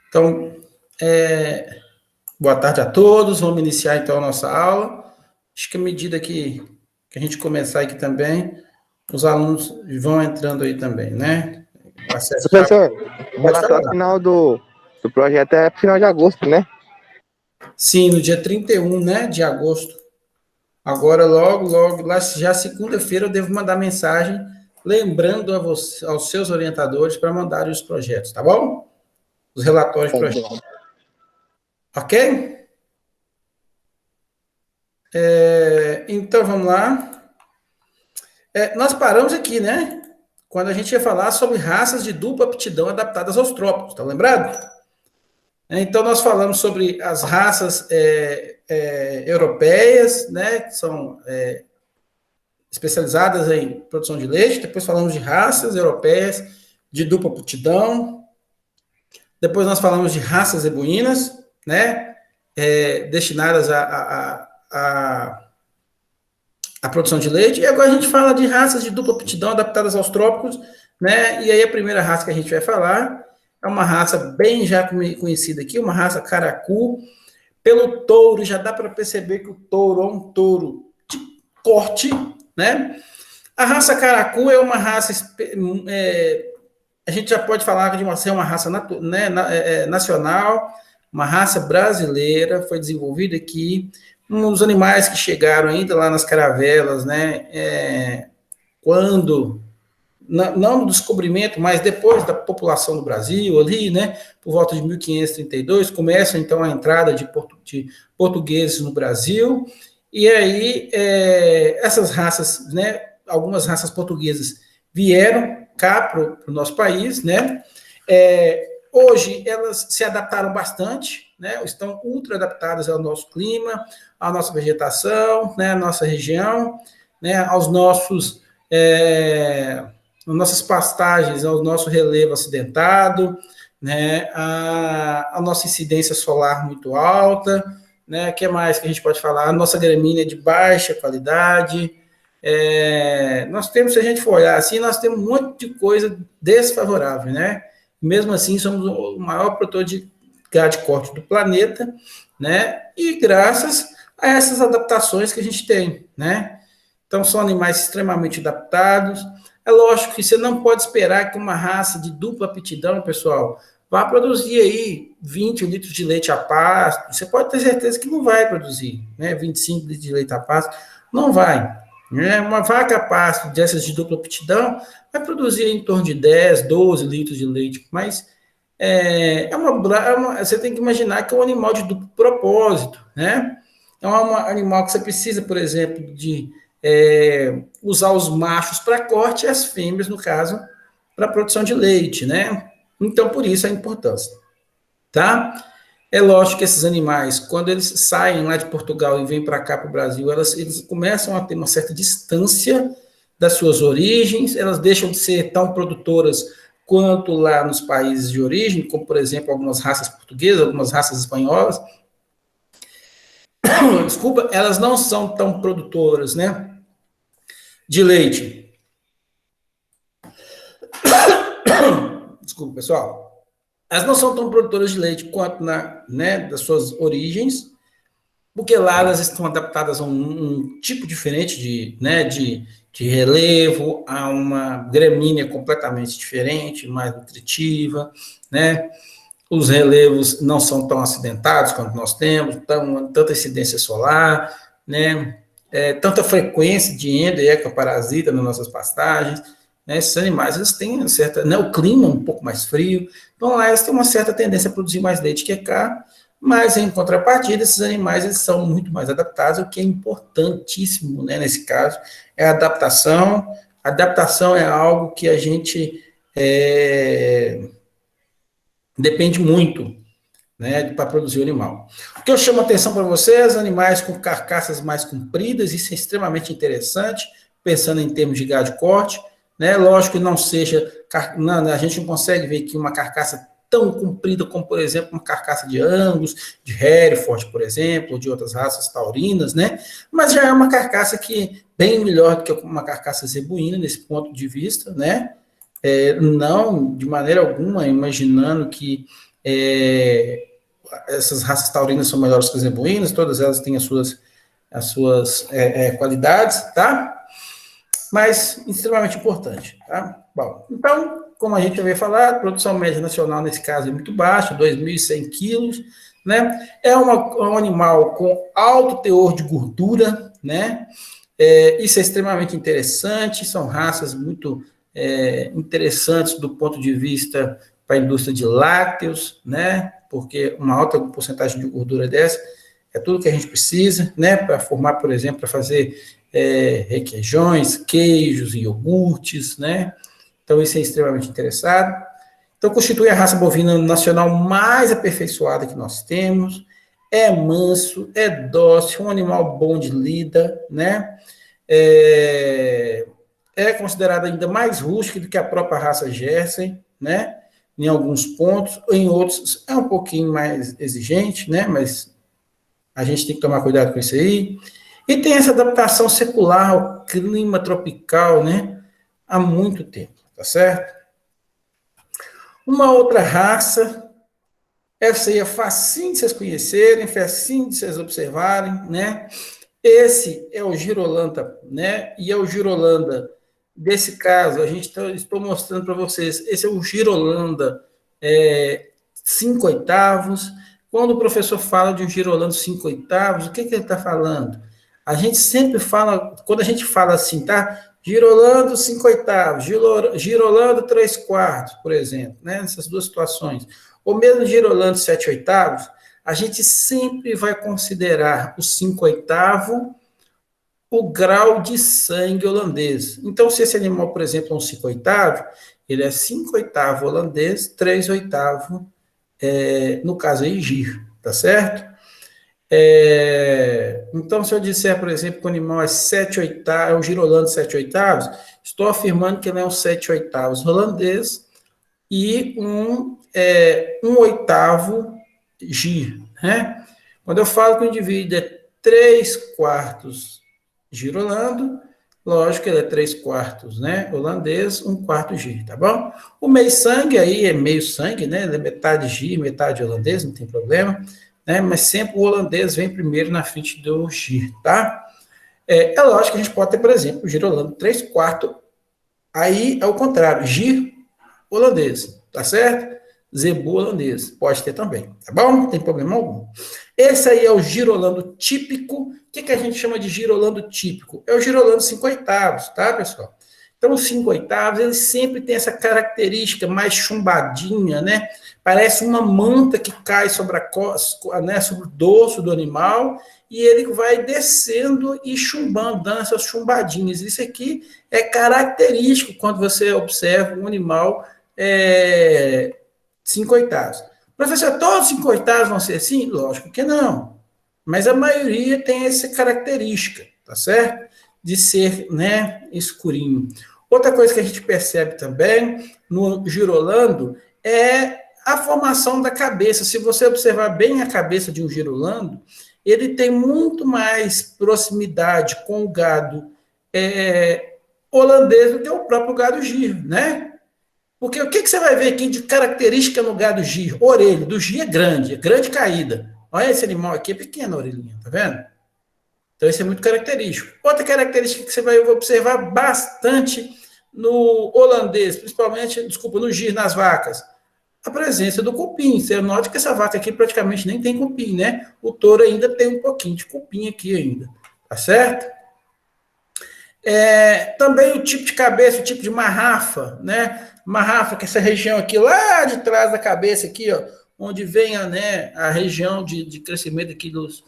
Então, boa tarde a todos. Vamos iniciar então a nossa aula. Acho que à medida que a gente começar aqui também, os alunos vão entrando aí também, né? Professor, o relatório final do projeto é final de agosto, né? Sim, no dia 31, né, de agosto. Agora, logo, lá já segunda-feira eu devo mandar mensagem lembrando aos seus orientadores para mandarem os projetos, tá bom? Os relatórios de projetos. Ok? Então, vamos lá. Nós paramos aqui, né? Quando a gente ia falar sobre raças de dupla aptidão adaptadas aos trópicos, tá lembrado? Então, nós falamos sobre as raças europeias, né? Que são especializadas em produção de leite. Depois falamos de raças europeias de dupla aptidão. Depois nós falamos de raças zebuínas, né? Destinadas à produção de leite. E agora a gente fala de raças de dupla aptidão adaptadas aos trópicos, né? E aí a primeira raça que a gente vai falar é uma raça bem já conhecida aqui, uma raça caracu. Pelo touro, já dá para perceber que o touro é um touro de corte, né? A raça caracu é uma raça, a gente já pode falar de ser uma raça nacional, uma raça brasileira, foi desenvolvida aqui. Os animais que chegaram ainda lá nas caravelas, né? Quando, não no descobrimento, mas depois da população do Brasil, ali, né? Por volta de 1532, começa então a entrada de portugueses no Brasil. E aí, essas raças, né? Algumas raças portuguesas vieram cá para o nosso país, né? Hoje elas se adaptaram bastante, né? Estão ultra adaptadas ao nosso clima, à nossa vegetação, né? À nossa região, né? Aos nossos as nossas pastagens, ao nosso relevo acidentado, né? A nossa incidência solar muito alta, né? O que mais que a gente pode falar? A nossa gramínea de baixa qualidade. Nós temos, se a gente for olhar assim, nós temos um monte de coisa desfavorável, né? Mesmo assim, somos o maior produtor de gado de corte do planeta, né? E graças a essas adaptações que a gente tem, né? Então, são animais extremamente adaptados. É lógico que você não pode esperar que uma raça de dupla aptidão, pessoal, vá produzir aí 20 litros de leite a pasto. Você pode ter certeza que não vai produzir, né? 25 litros de leite a pasto, não vai. Uma vaca a pasto dessas de dupla aptidão vai produzir em torno de 10, 12 litros de leite, mas você tem que imaginar que é um animal de duplo propósito, né? É um animal que você precisa, por exemplo, de usar os machos para corte e as fêmeas, no caso, para produção de leite, né? Então, por isso a importância, tá? É lógico que esses animais, quando eles saem lá de Portugal e vêm para cá, para o Brasil, eles começam a ter uma certa distância das suas origens, elas deixam de ser tão produtoras quanto lá nos países de origem, como, por exemplo, algumas raças portuguesas, algumas raças espanholas. Desculpa, elas não são tão produtoras, né, de leite. Desculpa, pessoal. Elas não são tão produtoras de leite quanto das suas origens, porque lá elas estão adaptadas a um tipo diferente de relevo, a uma gramínea completamente diferente, mais nutritiva, né? Os relevos não são tão acidentados quanto nós temos, tanta incidência solar, né? Tanta frequência de endo e ecoparasita nas nossas pastagens, né? Esses animais, eles têm uma certa, né? O clima um pouco mais frio, então lá eles têm uma certa tendência a produzir mais leite que cá, mas em contrapartida, esses animais, eles são muito mais adaptados, o que é importantíssimo, né? Nesse caso, é a adaptação. A adaptação é algo que a gente depende muito, né, para produzir o animal. O que eu chamo a atenção para vocês, animais com carcaças mais compridas, isso é extremamente interessante, pensando em termos de gado de corte, né? Lógico que não seja, a gente não consegue ver aqui uma carcaça tão comprida como, por exemplo, uma carcaça de Angus, de Hereford, por exemplo, ou de outras raças taurinas, né? Mas já é uma carcaça que bem melhor do que uma carcaça zebuína nesse ponto de vista, né? não de maneira alguma imaginando que essas raças taurinas são melhores que as zebuínas, todas elas têm as suas qualidades, tá? Mas extremamente importante, tá? Bom, então, como a gente havia falado, a produção média nacional nesse caso é muito baixa, 2.100 quilos, né? É um animal com alto teor de gordura, né? Isso é extremamente interessante, são raças muito interessantes do ponto de vista para a indústria de lácteos, né? Porque uma alta porcentagem de gordura dessa é tudo que a gente precisa, né? Para formar, por exemplo, para fazer requeijões, queijos e iogurtes, né? Então, isso é extremamente interessante. Então, constitui a raça bovina nacional mais aperfeiçoada que nós temos, é manso, é dócil, um animal bom de lida, né? É considerado ainda mais rústico do que a própria raça Jersey, né? Em alguns pontos, em outros é um pouquinho mais exigente, né? Mas a gente tem que tomar cuidado com isso aí. E tem essa adaptação secular ao clima tropical, né? Há muito tempo, tá certo? Uma outra raça, essa aí é facinho de vocês conhecerem, facinho de vocês observarem, né? Esse é o Girolanda, né? E é o Girolanda, desse caso, estou mostrando para vocês, esse é o Girolanda 5 oitavos. Quando o professor fala de um Girolando 5 oitavos, o que ele está falando? A gente sempre fala, quando a gente fala assim, tá? Girolando 5 oitavos, Girolando 3 quartos, por exemplo, né? Nessas duas situações. Ou mesmo Girolando 7 oitavos, a gente sempre vai considerar o 5 oitavo o grau de sangue holandês. Então, se esse animal, por exemplo, é um 5 oitavo, ele é 5 oitavo holandês, 3 oitavo, no caso aí, gir, tá certo? Então, se eu disser, por exemplo, que o animal é 7 oitavos, é um girolando 7 oitavos, estou afirmando que ele é um 7 oitavos holandês e um oitavo gir, né? Quando eu falo que o indivíduo é 3 quartos girolando, lógico que ele é 3 quartos, né? Holandês, 1 quarto gir, tá bom? O meio sangue aí é meio sangue, né? Ele é metade gir, metade holandês, não tem problema, né? Mas sempre o holandês vem primeiro na frente do gir, tá? É lógico que a gente pode ter, por exemplo, o girolando 3 quartos, aí é o contrário, gir holandês, tá certo? Zebu holandês, pode ter também, tá bom? Não tem problema algum. Esse aí é o girolando típico. O que a gente chama de girolando típico? É o girolando 5 oitavos, tá, pessoal? Então, os 5 oitavos, ele sempre tem essa característica mais chumbadinha, né? Parece uma manta que cai sobre né, sobre o dorso do animal e ele vai descendo e chumbando, dando essas chumbadinhas. Isso aqui é característico quando você observa um animal 5 oitavos. Professor, todos 5 oitavos vão ser assim? Lógico que não. Mas a maioria tem essa característica, tá certo? De ser, né, escurinho. Outra coisa que a gente percebe também no girolando é a formação da cabeça. Se você observar bem a cabeça de um girolando, ele tem muito mais proximidade com o gado holandês do que o próprio gado gir, né? Porque o que você vai ver aqui de característica no gado gir? Orelha. Do gir é grande caída. Olha esse animal aqui, é pequena a orelhinha, tá vendo? Então, isso é muito característico. Outra característica que você vai observar bastante no holandês, principalmente, no gir, nas vacas, a presença do cupim. Você nota que essa vaca aqui praticamente nem tem cupim, né? O touro ainda tem um pouquinho de cupim aqui ainda, tá certo? Também o tipo de cabeça, o tipo de marrafa, né? Marrafa, que é essa região aqui, lá de trás da cabeça aqui, ó, onde vem a região de crescimento aqui dos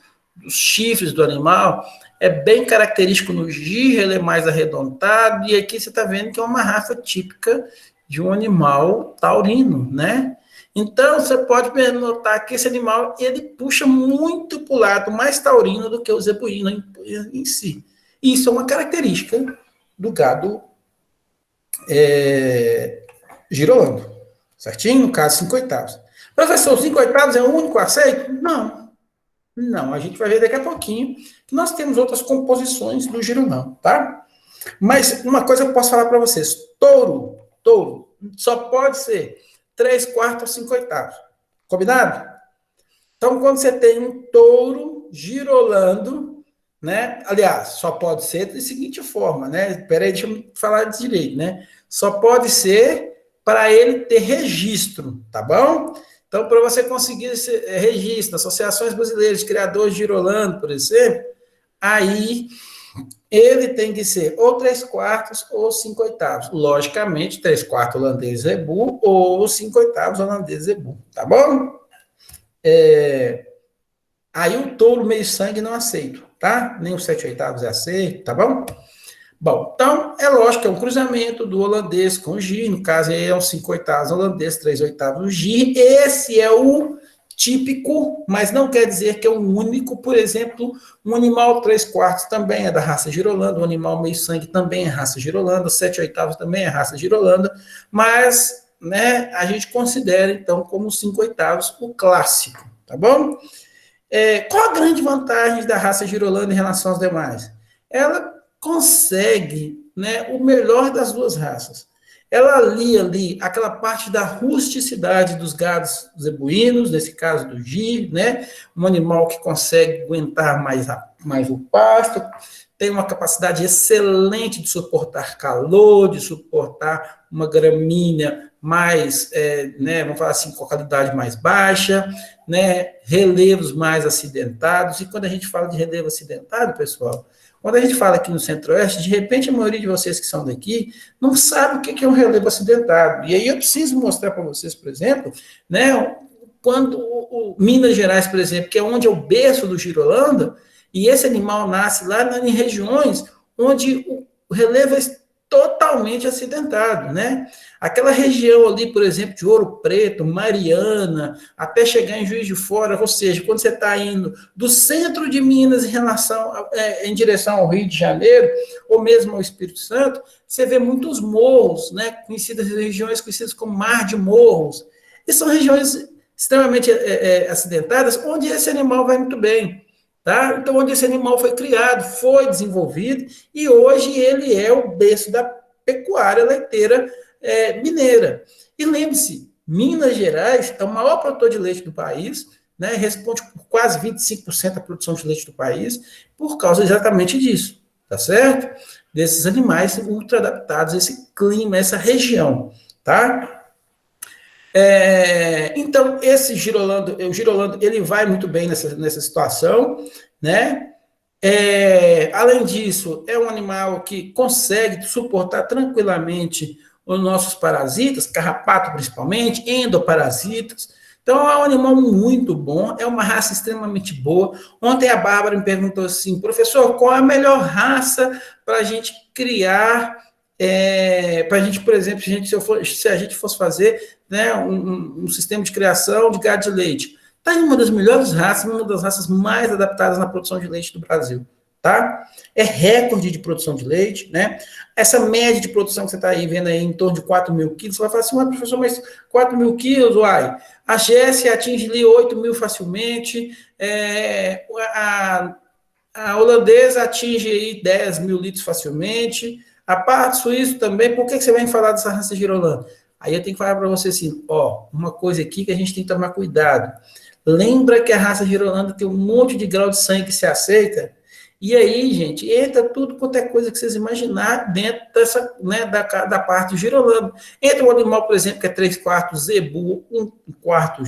chifres do animal, é bem característico no gir, ele é mais arredondado, e aqui você está vendo que é uma marrafa típica de um animal taurino, né? Então, você pode notar que esse animal, ele puxa muito para o lado mais taurino do que o zebuíno em si. Isso é uma característica do gado girolando, certinho? No caso, 5 oitavos. Professor, 5 oitavos é o único aceito? Não, a gente vai ver daqui a pouquinho que nós temos outras composições do girolão, tá? Mas uma coisa eu posso falar para vocês, touro só pode ser 3/4 ou 5/8. Combinado? Então, quando você tem um touro girolando, né? Aliás, só pode ser da seguinte forma, né? Peraí, deixa eu falar direito, né? Só pode ser para ele ter registro, tá bom? Então, para você conseguir esse registro, associações brasileiras de criadores girolando, por exemplo, aí ele tem que ser ou 3/4 ou 5/8. Logicamente, 3/4 holandês zebu ou 5/8 holandês zebu, tá bom? Aí o touro meio sangue não aceito, tá? Nem os 7/8 é aceito, tá bom? Bom, então é lógico que é um cruzamento do holandês com o gir, no caso aí é um 5/8 holandês, 3/8 gir. Esse é o típico, mas não quer dizer que é o único. Por exemplo, um animal 3/4 também é da raça girolanda, um animal meio sangue também é raça girolanda, 7/8 também é raça girolanda, mas, né, a gente considera então como 5/8 o clássico, tá bom? Qual a grande vantagem da raça girolanda em relação aos demais? Ela consegue, né, o melhor das duas raças. Ela alia ali aquela parte da rusticidade dos gados zebuínos, nesse caso do gir, né? Um animal que consegue aguentar mais o pasto, tem uma capacidade excelente de suportar calor, de suportar uma gramínea mais, né, vamos falar assim, com qualidade mais baixa, né, relevos mais acidentados. E quando a gente fala de relevo acidentado, pessoal, quando a gente fala aqui no Centro-Oeste, de repente a maioria de vocês que são daqui não sabe o que é um relevo acidentado. E aí eu preciso mostrar para vocês, por exemplo, né, quando o Minas Gerais, por exemplo, que é onde é o berço do girolando, e esse animal nasce lá em regiões onde o relevo é totalmente acidentado, né? Aquela região ali, por exemplo, de Ouro Preto, Mariana, até chegar em Juiz de Fora, ou seja, quando você está indo do centro de Minas em direção ao Rio de Janeiro, ou mesmo ao Espírito Santo, você vê muitos morros, né? Regiões conhecidas como Mar de Morros. E são regiões extremamente acidentadas, onde esse animal vai muito bem. Tá? Então, onde esse animal foi criado, foi desenvolvido, e hoje ele é o berço da pecuária leiteira mineira. E lembre-se, Minas Gerais é o maior produtor de leite do país, né? Responde por quase 25% da produção de leite do país, por causa exatamente disso, tá certo? Desses animais ultra adaptados a esse clima, essa região, tá? Então, o girolando, ele vai muito bem nessa situação, né? Além disso, é um animal que consegue suportar tranquilamente os nossos parasitas, carrapato principalmente, endoparasitas. Então, é um animal muito bom, é uma raça extremamente boa. Ontem a Bárbara me perguntou assim, professor, qual é a melhor raça para a gente criar, para a gente, por exemplo, se a gente fosse fazer, né, um sistema de criação de gado de leite? Está em uma das melhores raças, uma das raças mais adaptadas na produção de leite do Brasil, tá? É recorde de produção de leite, né? Essa média de produção que você está aí vendo aí em torno de 4.000 quilos, você vai falar assim, professor, mas 4.000 quilos, uai, a GS atinge ali 8.000 facilmente, a holandesa atinge aí 10.000 litros facilmente, a parte suíça também. Por que você vai me falar dessa raça girolanda? Aí eu tenho que falar para você assim, uma coisa aqui que a gente tem que tomar cuidado. Lembra que a raça girolanda tem um monte de grau de sangue que se aceita? E aí, gente, entra tudo quanto é coisa que vocês imaginar dentro dessa, né, da parte do girolando. Entra um animal, por exemplo, que é 3/4 zebu, 1/4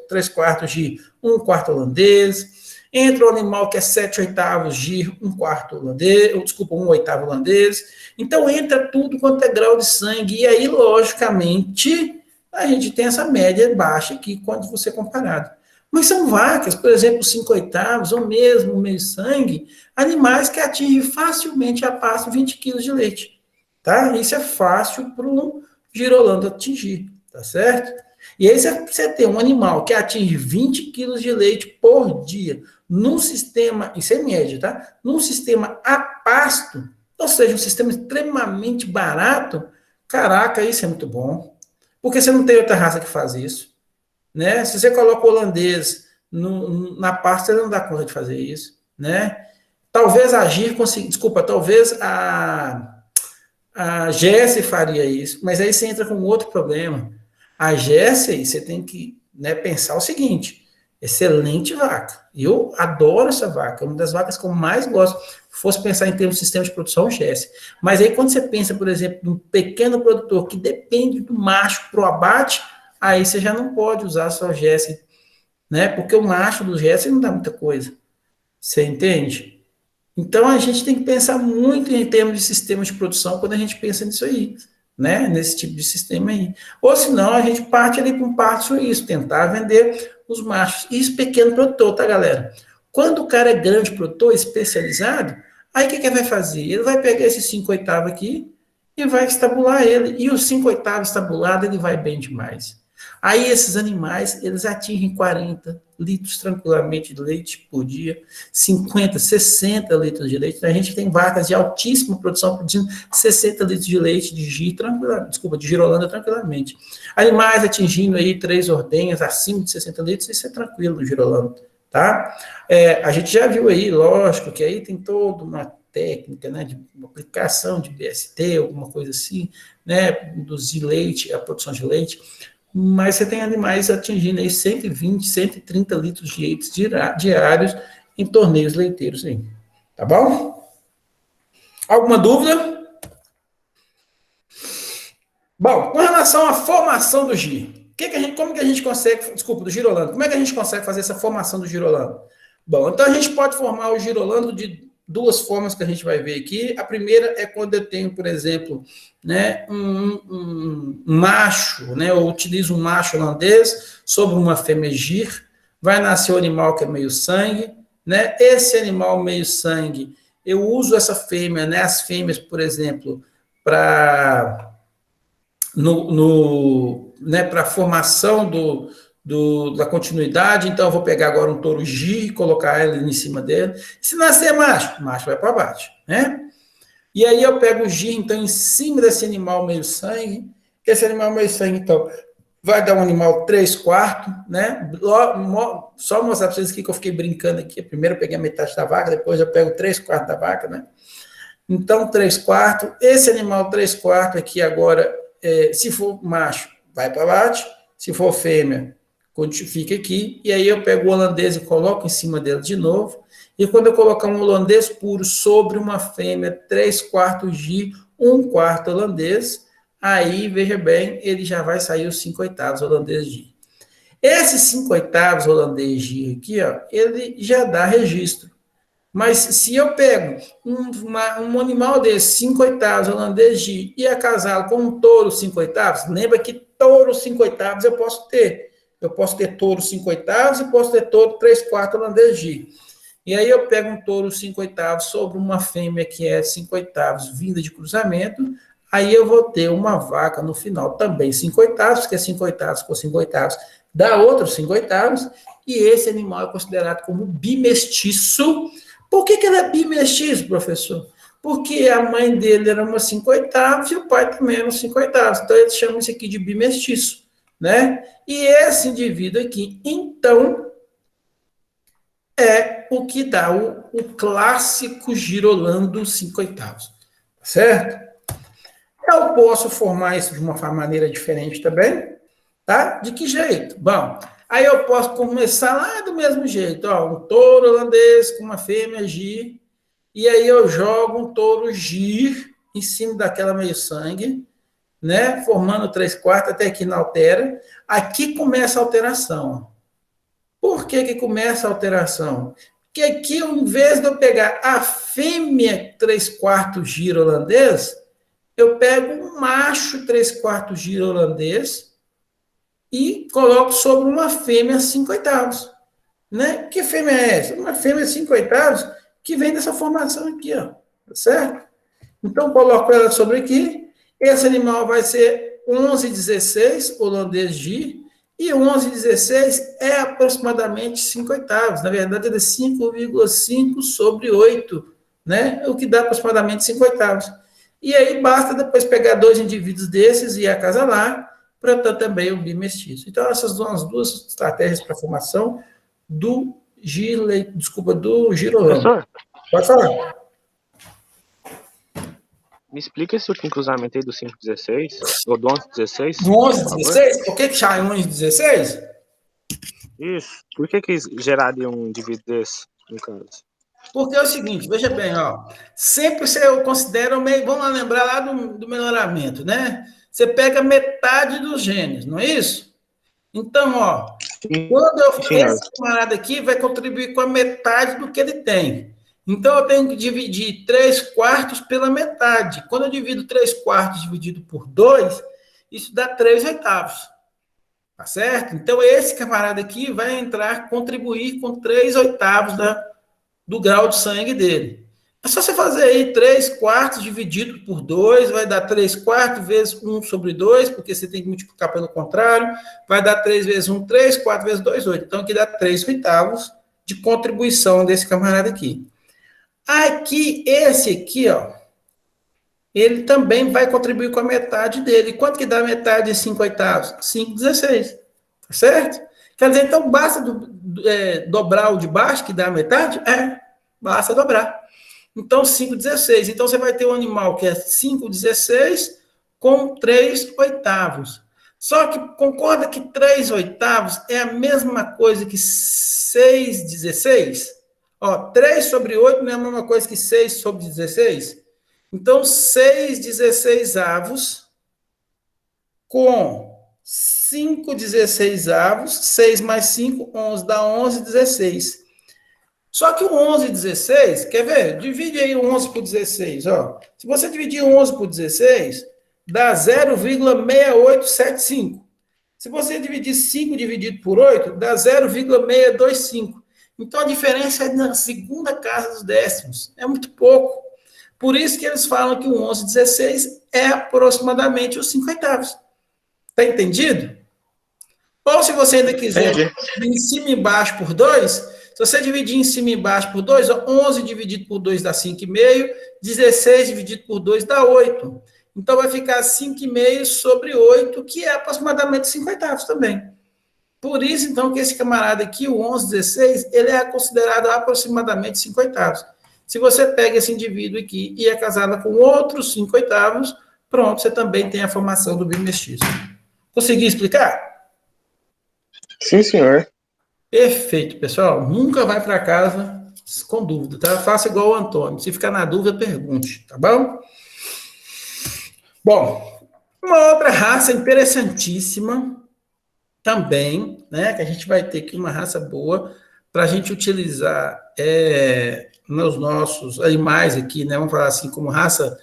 3/4 gir, 1/4 holandês. Entra um animal que é 7/8 gir, 1/4 holandês, desculpa, 1/8 holandês. Então, entra tudo quanto é grau de sangue. E aí, logicamente, a gente tem essa média baixa aqui quando você é comparado. Mas são vacas, por exemplo, 5/8 ou mesmo meio sangue, animais que atingem facilmente a pasto 20 quilos de leite. Tá? Isso é fácil para um girolando atingir, tá certo? E aí você tem um animal que atinge 20 quilos de leite por dia, num sistema, isso é médio, tá? Num sistema a pasto, ou seja, um sistema extremamente barato, caraca, isso é muito bom. Porque você não tem outra raça que faz isso, né? Se você coloca o holandês na pasta, você não dá conta de fazer isso, né? Talvez a Gir consiga, desculpa, talvez A Jessie faria isso, mas aí você entra com outro problema. A Jessie, você tem que, né, pensar o seguinte: excelente vaca. Eu adoro essa vaca, é uma das vacas que eu mais gosto. Se fosse pensar em termos de sistema de produção, Jessie. Mas aí quando você pensa, por exemplo, num pequeno produtor que depende do macho para o abate, aí você já não pode usar só Jessie, né? Porque o macho do Jessie não dá muita coisa. Você entende? Então, a gente tem que pensar muito em termos de sistema de produção quando a gente pensa nisso aí, né? Nesse tipo de sistema aí. Ou senão, a gente parte ali para um parto suíço, tentar vender os machos. Isso pequeno produtor, tá, galera? Quando o cara é grande produtor, especializado, aí o que ele vai fazer? Ele vai pegar esses 5/8 aqui e vai estabular ele. E os 5/8 estabulado, ele vai bem demais. Aí esses animais, eles atingem 40 litros tranquilamente de leite por dia, 50, 60 litros de leite. A gente tem vacas de altíssima produção produzindo 60 litros de leite de de girolanda tranquilamente. Animais atingindo aí 3 ordenhas acima de 60 litros, isso é tranquilo no girolanda, tá? A gente já viu aí, lógico, que aí tem toda uma técnica, né, de aplicação de BST, alguma coisa assim, né, induzir leite, a produção de leite, mas você tem animais atingindo aí 120, 130 litros de leite diários em torneios leiteiros aí. Tá bom? Alguma dúvida? Bom, com relação à formação do giro, como que a gente consegue, desculpa, do girolando, como é que a gente consegue fazer essa formação do girolando? Bom, então a gente pode formar o girolando de duas formas que a gente vai ver aqui. A primeira é quando eu tenho, por exemplo, né, um macho, né, eu utilizo um macho holandês sobre uma fêmea gir, vai nascer o animal que é meio sangue, né, esse animal meio sangue, eu uso essa fêmea, né, as fêmeas, por exemplo, para né, para a formação da continuidade, então eu vou pegar agora um touro gir e colocar ele em cima dele. Se nascer macho, macho vai para baixo, né? E aí eu pego o gir, então, em cima desse animal meio sangue. Esse animal meio sangue, então, vai dar um animal 3/4, né? Só mostrar para vocês aqui que eu fiquei brincando aqui. Primeiro eu peguei a metade da vaca, depois eu pego 3/4 da vaca, né? Então, 3/4. Esse animal 3/4 aqui agora, se for macho, vai para baixo. Se for fêmea, fica aqui. E aí eu pego o holandês e coloco em cima dele de novo. E quando eu colocar um holandês puro sobre uma fêmea 3/4 gir, 1/4 holandês, aí, veja bem, ele já vai sair os 5/8 holandês gir. Esses 5/8 holandês gir aqui, ó, ele já dá registro. Mas se eu pego um animal desse, 5/8 holandês gir, e acasá-lo com um touro 5/8, lembra que touro 5/8 eu posso ter. Eu posso ter touro 5/8 e posso ter touro 3/4 holandês gir. E aí eu pego um touro 5/8 sobre uma fêmea que é 5/8 vinda de cruzamento, aí eu vou ter uma vaca no final também 5/8, que é 5/8 com 5/8, dá outros 5/8, e esse animal é considerado como bimestiço. Por que ele é bimestiço, professor? Porque a mãe dele era uma 5/8 e o pai também era um 5/8. Então, eles chamam isso aqui de bimestiço, né? E esse indivíduo aqui, então, é o que dá o clássico girolando 5/8, certo? Eu posso formar isso de uma maneira diferente também, tá? De que jeito? Bom, aí eu posso começar lá do mesmo jeito, ó, um touro holandês com uma fêmea gir, e aí eu jogo um touro gir em cima daquela meio sangue, né? Formando 3/4, até aqui não altera. Aqui começa a alteração. Por que começa a alteração? Porque aqui, em vez de eu pegar a fêmea 3/4 gir holandês, eu pego um macho 3/4 gir holandês e coloco sobre uma fêmea 5/8. Né? Que fêmea é essa? Uma fêmea 5/8 que vem dessa formação aqui, ó. Tá certo? Então, coloco ela sobre aqui. Esse animal vai ser 11/16 holandês gir, e 11/16 é aproximadamente 5/8. Na verdade, ele é 5,5 sobre 8, né? O que dá aproximadamente 5/8. E aí basta depois pegar 2 indivíduos desses e acasalar para ter também o bimestiço. Então, essas são as duas estratégias para a formação do girolando. Professor, Pode falar. Me explica esse último cruzamento aí do 5,16, ou do 11,16. Do 11,16? Por que chama 11,16? Isso. Por que geraria um indivíduo desse, no caso? Porque é o seguinte, veja bem, ó, sempre você considera, vamos lá lembrar lá do melhoramento, né? Você pega metade dos genes, não é isso? Então, ó, esse camarada aqui vai contribuir com a metade do que ele tem. Então, eu tenho que dividir 3/4 pela metade. Quando eu divido 3/4 dividido por 2, isso dá 3/8. Tá certo? Então, esse camarada aqui vai entrar, contribuir com 3/8 do grau de sangue dele. É só você fazer aí 3/4 dividido por 2, vai dar 3/4 vezes 1/2, porque você tem que multiplicar pelo contrário, vai dar 3 vezes 1, 3, 4 vezes 2, 8. Então, aqui dá 3/8 de contribuição desse camarada aqui. Aqui, esse aqui, ó, ele também vai contribuir com a metade dele. Quanto que dá a metade de 5/8? 5/16. Tá certo? Quer dizer, então, basta dobrar o de baixo, que dá a metade? Basta dobrar. Então, 5/16. Então, você vai ter um animal que é 5/16 com 3/8. Só que concorda que 3/8 é a mesma coisa que 6/16? Ó, 3/8 não é a mesma coisa que 6/16? Então, 6/16 com 5/16, 6 mais 5, 11, dá 11/16. Só que o 11/16, quer ver? Divide aí o 11 por 16, ó. Se você dividir o 11 por 16, dá 0,6875. Se você dividir 5 dividido por 8, dá 0,625. Então, a diferença é na segunda casa dos décimos. É muito pouco. Por isso que eles falam que o 11/16 é aproximadamente os 5/8. Tá entendido? Ou se você ainda quiser dividir em cima e embaixo por 2, se você dividir em cima e embaixo por 2, 11 dividido por 2 dá 5,5, 16 dividido por 2 dá 8. Então, vai ficar 5,5 sobre 8, que é aproximadamente 5/8 também. Por isso, então, que esse camarada aqui, o 11/16, ele é considerado aproximadamente 5/8. Se você pega esse indivíduo aqui e é casado com outros 5/8, pronto, você também tem a formação do bimestício. Consegui explicar? Sim, senhor. Perfeito, pessoal. Nunca vai para casa com dúvida, tá? Faça igual o Antônio. Se ficar na dúvida, pergunte, tá bom? Bom, uma outra raça interessantíssima também, né? Que a gente vai ter aqui uma raça boa para a gente utilizar nos nossos animais aqui, né? Vamos falar assim, como raça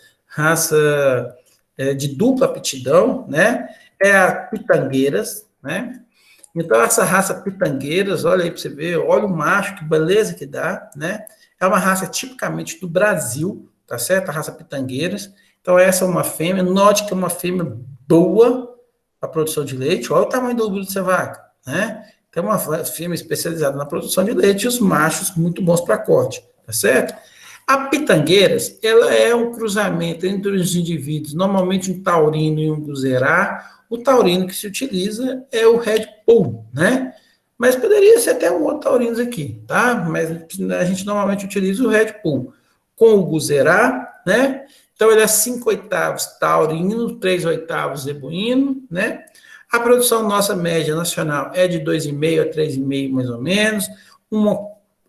de dupla aptidão, né? É a pitangueiras, né? Então, essa raça pitangueiras, olha aí para você ver, olha o macho, que beleza que dá, né? É uma raça tipicamente do Brasil, tá certo? A raça pitangueiras. Então, essa é uma fêmea, note que é uma fêmea boa para a produção de leite, olha o tamanho do útero dessa vaca, né? Então, é uma fêmea especializada na produção de leite e os machos muito bons para corte, tá certo? A pitangueiras, ela é um cruzamento entre os indivíduos, normalmente um taurino e um guzerá. O taurino que se utiliza é o Red Bull, né? Mas poderia ser até um outro taurino aqui, tá? Mas a gente normalmente utiliza o Red Bull com o guzerá, né? Então, ele é 5/8 taurino, 3/8 zebuíno, né? A produção nossa média nacional é de 2,5 a 3,5, mais ou menos. Uma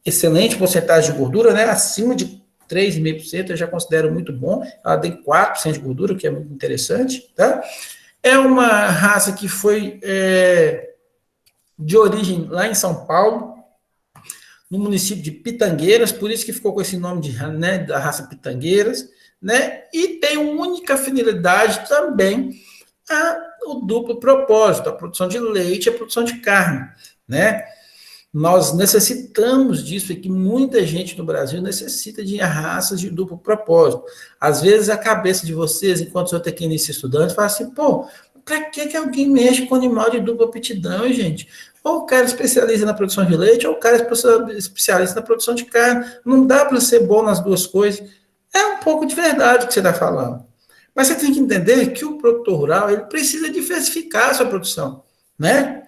excelente porcentagem de gordura, né? Acima de 3,5%, eu já considero muito bom. Ela tem 4% de gordura, que é muito interessante, tá? É uma raça que foi de origem lá em São Paulo, no município de Pitangueiras, por isso que ficou com esse nome né, da raça Pitangueiras, né? E tem uma única finalidade também, o duplo propósito, a produção de leite e a produção de carne, né? Nós necessitamos disso aqui, muita gente no Brasil necessita de raças de duplo propósito. Às vezes a cabeça de vocês, enquanto eu tenho início estudante, fala assim, pô, para que alguém mexe com animal de dupla aptidão, gente? Ou o cara especializa na produção de leite, ou o cara especializa na produção de carne. Não dá para ser bom nas duas coisas. É um pouco de verdade o que você está falando. Mas você tem que entender que o produtor rural ele precisa diversificar a sua produção, né?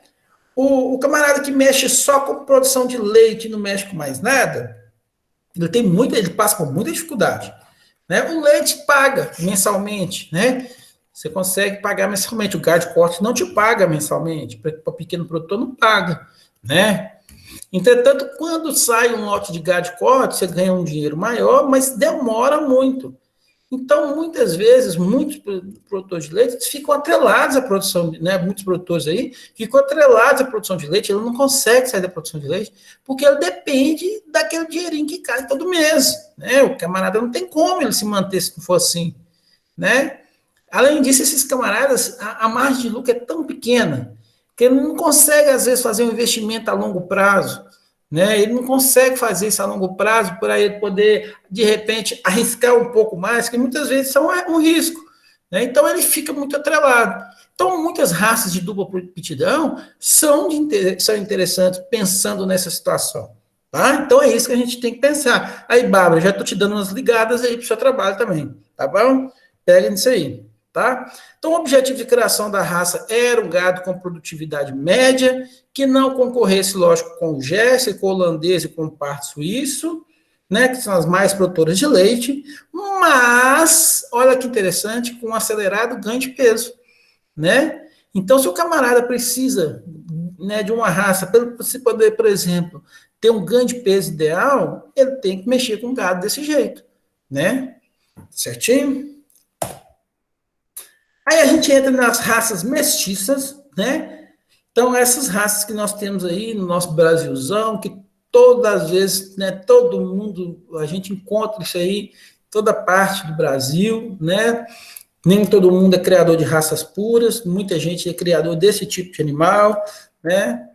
O camarada que mexe só com produção de leite e não mexe com mais nada, ele passa por muita dificuldade. né? O leite paga mensalmente, né? Você consegue pagar mensalmente. O gado de corte não te paga mensalmente. Para o pequeno produtor não paga, né? Entretanto, quando sai um lote de gado de corte, você ganha um dinheiro maior, mas demora muito. Então, muitas vezes, muitos produtores de leite ficam atrelados à produção, né? Muitos produtores aí ficam atrelados à produção de leite, ele não consegue sair da produção de leite, porque ele depende daquele dinheirinho que cai todo mês, né? O camarada não tem como ele se manter se não for assim, né? Além disso, esses camaradas, a margem de lucro é tão pequena que ele não consegue, às vezes, fazer um investimento a longo prazo, né? Ele não consegue fazer isso a longo prazo para ele poder, de repente, arriscar um pouco mais, que muitas vezes são um risco, né? Então, ele fica muito atrelado. Então, muitas raças de dupla aptidão são interessantes pensando nessa situação. Tá? Então, é isso que a gente tem que pensar. Aí, Bárbara, já estou te dando umas ligadas aí para o seu trabalho também, tá bom? Pega nisso aí. Tá? Então, o objetivo de criação da raça era um gado com produtividade média, que não concorresse, lógico, com o Jersey, com o holandês e com o parto suíço, né, que são as mais produtoras de leite, mas, olha que interessante, com um acelerado ganho de peso, né? Então, se o camarada precisa, né, de uma raça para você poder, por exemplo, ter um ganho de peso ideal, ele tem que mexer com gado desse jeito, né? Certinho? Aí a gente entra nas raças mestiças, né? Então, essas raças que nós temos aí no nosso Brasilzão, que todas as vezes, né, todo mundo, a gente encontra isso aí, toda parte do Brasil, né? Nem todo mundo é criador de raças puras, muita gente é criador desse tipo de animal, né?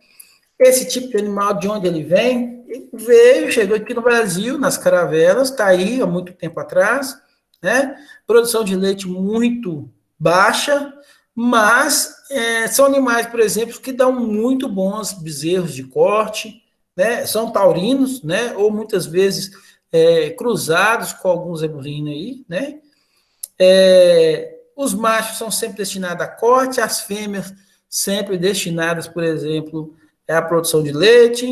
Esse tipo de animal, de onde ele vem? Ele veio, chegou aqui no Brasil, nas caravelas, está aí há muito tempo atrás, né? Produção de leite muito baixa, mas são animais, por exemplo, que dão muito bons bezerros de corte, né? São taurinos, né? Ou muitas vezes cruzados com alguns zebulinos aí, né? Os machos são sempre destinados a corte, as fêmeas sempre destinadas, por exemplo, à produção de leite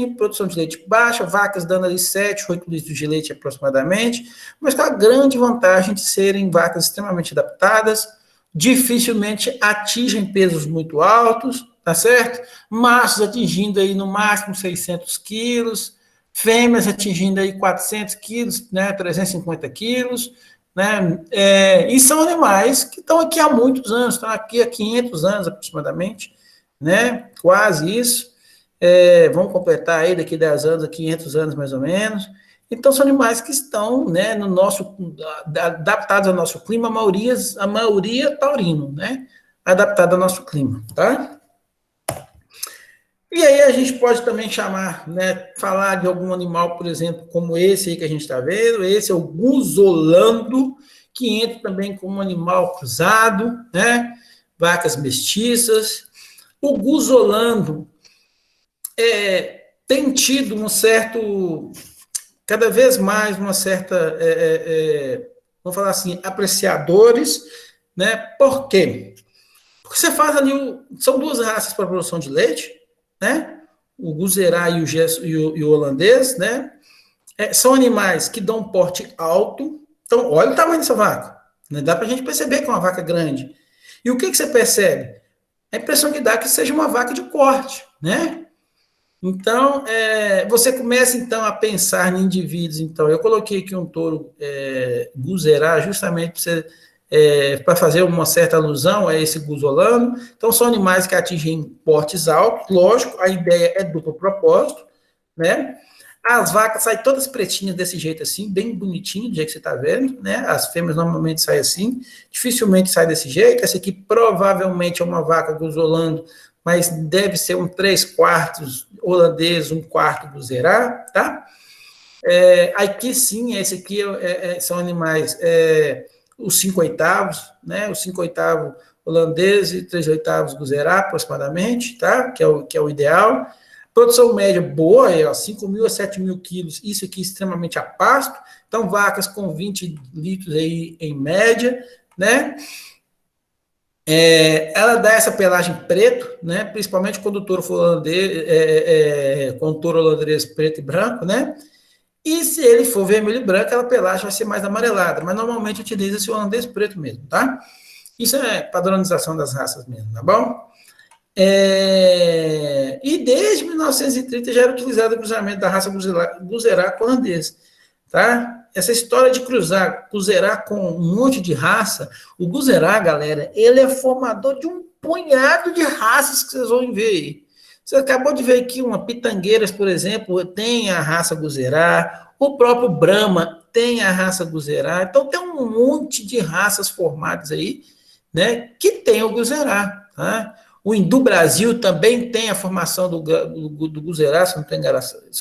baixa, vacas dando ali 7, 8 litros de leite aproximadamente, mas com a grande vantagem de serem vacas extremamente adaptadas, dificilmente atingem pesos muito altos, tá certo? Machos atingindo aí no máximo 600 quilos, fêmeas atingindo aí 400 quilos, né, 350 quilos, né? E são animais que estão aqui há muitos anos, estão aqui há 500 anos aproximadamente, né? Quase isso. Vão completar aí daqui a 10 anos, 500 anos mais ou menos. Então, são animais que estão, né, no nosso, adaptados ao nosso clima, a maioria taurino, né? Adaptado ao nosso clima, tá? E aí a gente pode também chamar, né, falar de algum animal, por exemplo, como esse aí que a gente está vendo, esse é o guzolando, que entra também como um animal cruzado, né? Vacas mestiças. O guzolando tem tido um certo, cada vez mais uma certa, vamos falar assim, apreciadores, né? Por quê? Porque você faz ali, são duas raças para produção de leite, né? O Guzerá e o holandês, né? São animais que dão um porte alto. Então, olha o tamanho dessa vaca. Né? Dá para a gente perceber que é uma vaca grande. E o que você percebe? A impressão que dá é que seja uma vaca de corte, né? Então, você começa, então, a pensar em indivíduos. Então, eu coloquei aqui um touro Guzerá justamente para fazer uma certa alusão a esse guzolano. Então, são animais que atingem portes altos, lógico, a ideia é duplo propósito, né? As vacas saem todas pretinhas desse jeito assim, bem bonitinho, do jeito que você está vendo, né? As fêmeas normalmente saem assim, dificilmente sai desse jeito. Essa aqui provavelmente é uma vaca guzolando, mas deve ser um 3/4 holandês, 1/4 guzerá, tá? Aqui sim, esse aqui são animais, os 5/8, né? Os 5/8 holandês e 3/8 guzerá, aproximadamente, tá? Que é o ideal. Produção média boa, 5.000 a 7.000 quilos, isso aqui extremamente a pasto. Então, vacas com 20 litros aí em média, né? Ela dá essa pelagem preto, né? Principalmente quando o touro for holandês, com o touro holandês preto e branco, né? E se ele for vermelho e branco, a pelagem vai ser mais amarelada, mas normalmente utiliza-se o holandês preto mesmo, tá? Isso é padronização das raças mesmo, tá bom? E desde 1930 já era utilizado o cruzamento da raça Guzerá com holandês, tá? Essa história de cruzar Guzerá com um monte de raça, o Guzerá, galera, ele é formador de um punhado de raças que vocês vão ver aí. Você acabou de ver aqui uma Pitangueiras, por exemplo, tem a raça Guzerá, o próprio Brahma tem a raça Guzerá, então tem um monte de raças formadas aí, né, que tem o Guzerá, tá? O Hindu Brasil também tem a formação do Guzerá, se eu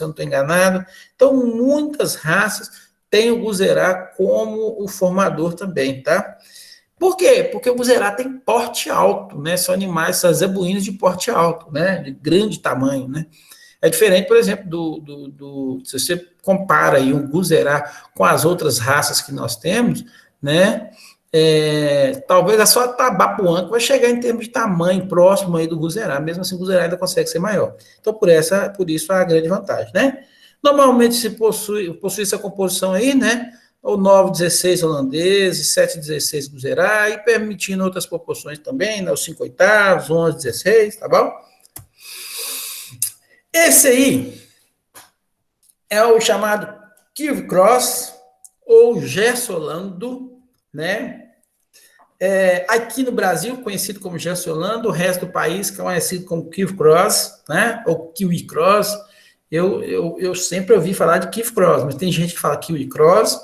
não estou enganado. Então, muitas raças têm o Guzerá como o formador também, tá? Por quê? Porque o Guzerá tem porte alto, né? São animais, são zebuínos de porte alto, né? De grande tamanho, né? É diferente, por exemplo, se você compara aí o Guzerá com as outras raças que nós temos, né? Talvez a sua Tabapuã que vai chegar em termos de tamanho próximo aí do Guzerá, mesmo assim o Guzerá ainda consegue ser maior. Então, por isso a grande vantagem, né? Normalmente se possui essa composição aí, né? O 9,16 holandês, 7,16 Guzerá, e permitindo outras proporções também, né? Os 5 oitavos, 11,16, tá bom? Esse aí é o chamado Kiv Cross, ou Gessolando, né? Aqui no Brasil, conhecido como Gessolando, o resto do país conhecido como Kiv Cross, né? Ou Kiwi Cross. Eu sempre ouvi falar de Kiv Cross, mas tem gente que fala Kiwi Cross.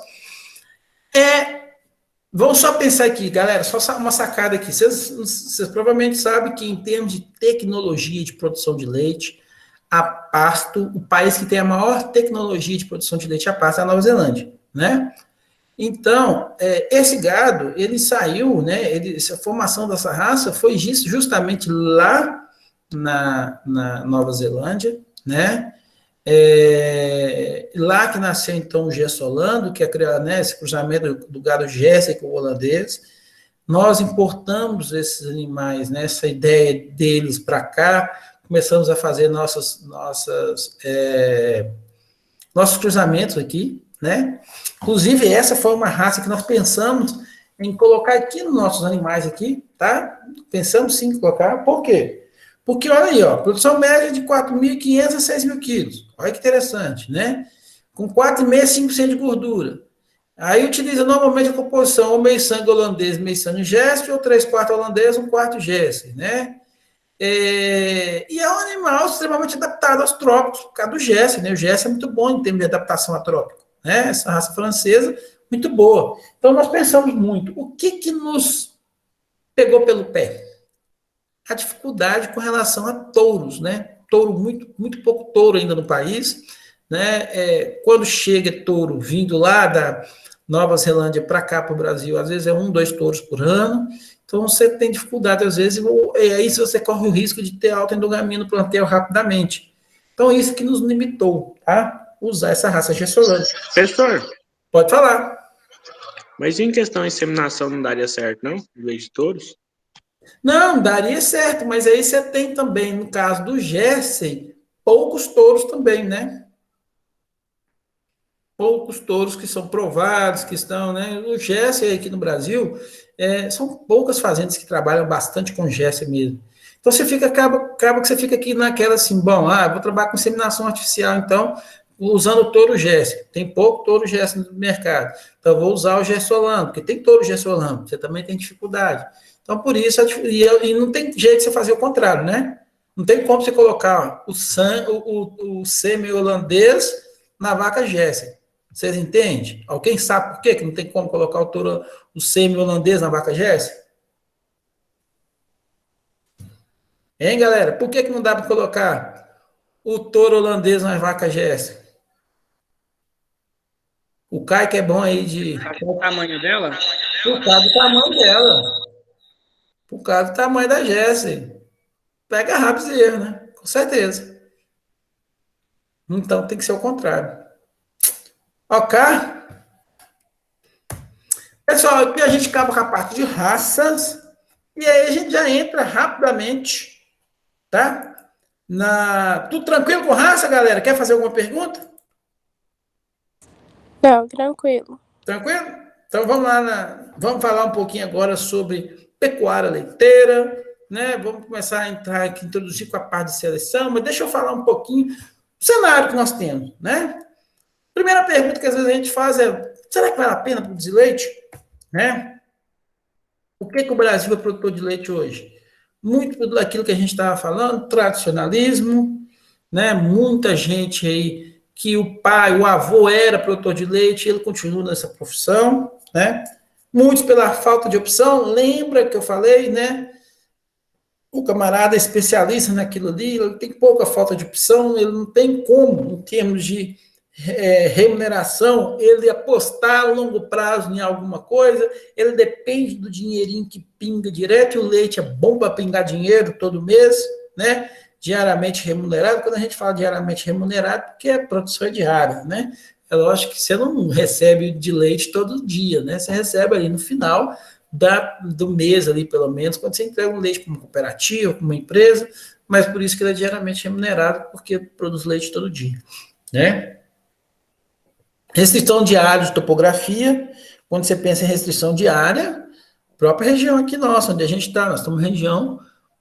Vamos só pensar aqui, galera, só uma sacada aqui. Vocês provavelmente sabem que, em termos de tecnologia de produção de leite, a pasto, o país que tem a maior tecnologia de produção de leite a pasto é a Nova Zelândia, né? Então, esse gado, ele saiu, né? A formação dessa raça foi justamente lá na Nova Zelândia, né? Lá que nasceu, então, o Gessolando, que é, né, esse cruzamento do gado Jersey com o holandês. Nós importamos esses animais, né, essa ideia deles para cá, começamos a fazer nossos cruzamentos aqui, né? Inclusive, essa foi uma raça que nós pensamos em colocar aqui nos nossos animais aqui, tá? Pensamos sim em colocar. Por quê? Porque, olha aí, ó, produção média de 4.500 a 6.000 quilos. Olha que interessante, né? Com 4,5% a 5% de gordura. Aí utiliza normalmente a composição ou meio sangue holandês, meio sangue Jersey, ou 3/4 holandês, 1/4 Jersey, né? E é um animal extremamente adaptado aos trópicos, por causa do Jersey, né? O Jersey é muito bom em termos de adaptação a trópico, né? Essa raça francesa, muito boa. Então, nós pensamos muito, o que nos pegou pelo pé? A dificuldade com relação a touros, né? Touro, muito pouco touro ainda no país, né? Quando chega touro vindo lá da Nova Zelândia para cá, para o Brasil, às vezes é 1, 2 touros por ano, então você tem dificuldade, às vezes, e aí você corre o risco de ter alta endogamia no plantel rapidamente. Então, isso que nos limitou a usar essa raça gessolante. Professor, Pode falar. mas em questão de inseminação não daria certo, não? Em vez de touros? Não, daria certo, mas aí você tem também, no caso do Jersey, poucos touros também, né? Poucos touros que são provados, que estão, né? O Jersey aqui no Brasil, são poucas fazendas que trabalham bastante com Jersey mesmo. Então você acaba que você fica aqui naquela assim, bom, vou trabalhar com inseminação artificial, então, usando o touro Jersey. Tem pouco touro Jersey no mercado. Então, vou usar o Gessolando, porque tem touro Gessolando, você também tem dificuldade. Então, por isso, e não tem jeito de você fazer o contrário, né? Não tem como você colocar o sêmen holandês na vaca Jersey. Vocês entendem? Alguém sabe por quê que não tem como colocar o sêmen holandês na vaca Jersey? Hein, galera? Por que não dá para colocar o touro holandês na vaca Jersey? O Caio que é bom aí de... O tamanho dela? Por causa do tamanho dela. Por causa do tamanho da Jersey. Pega rápido esse erro, né? Com certeza. Então tem que ser o contrário. Ok? Pessoal, aqui a gente acaba com a parte de raças. E aí a gente já entra rapidamente, tá? Tudo tranquilo com raça, galera? Quer fazer alguma pergunta? Não, tranquilo. Tranquilo? Então vamos lá, vamos falar um pouquinho agora sobre pecuária leiteira, né? Vamos começar a entrar aqui, introduzir com a parte de seleção, mas deixa eu falar um pouquinho do cenário que nós temos, né? Primeira pergunta que às vezes a gente faz é: será que vale a pena produzir leite? Né? Por que o Brasil é produtor de leite hoje? Muito daquilo que a gente estava falando, tradicionalismo, né? Muita gente aí que o pai, o avô era produtor de leite, ele continua nessa profissão, né? Muitos pela falta de opção, lembra que eu falei, né? O camarada é especialista naquilo ali, ele tem pouca falta de opção, ele não tem como, em termos de remuneração, ele apostar a longo prazo em alguma coisa, ele depende do dinheirinho que pinga direto, e o leite é bom para pingar dinheiro todo mês, né? Diariamente remunerado. Quando a gente fala diariamente remunerado, porque a produção é diária, né? É lógico que você não recebe de leite todo dia, né? Você recebe ali no final do mês ali, pelo menos, quando você entrega um leite para uma cooperativa, para uma empresa, mas por isso que ele é diariamente remunerado, porque produz leite todo dia, né? Restrição diária de topografia, quando você pensa em restrição diária, própria região aqui nossa, onde a gente está, nós estamos na região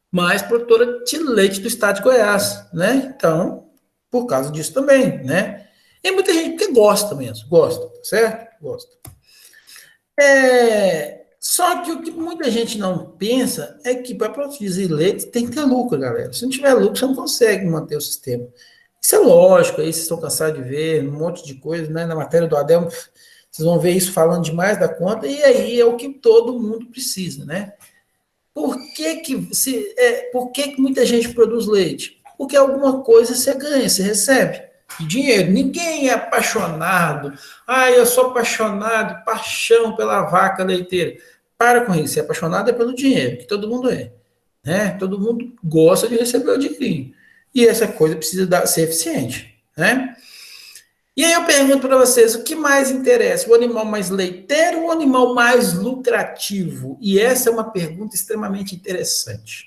mais produtora de leite do estado de Goiás, né? Então, por causa disso também, né? E muita gente que gosta mesmo, gosta, certo? Gosta. Só que o que muita gente não pensa é que para produzir leite tem que ter lucro, galera. Se não tiver lucro, você não consegue manter o sistema. Isso é lógico, aí vocês estão cansados de ver um monte de coisa, né? Na matéria do Adel, vocês vão ver isso falando demais da conta, e aí é o que todo mundo precisa, né? Por que muita gente produz leite? Porque alguma coisa você ganha, você recebe dinheiro. Ninguém é apaixonado. Eu sou apaixonado, paixão pela vaca leiteira. Para com isso, ser apaixonado é pelo dinheiro, que todo mundo é, né? Todo mundo gosta de receber o dinheirinho. E essa coisa precisa ser eficiente, né? E aí eu pergunto para vocês, o que mais interessa? O animal mais leiteiro ou o animal mais lucrativo? E essa é uma pergunta extremamente interessante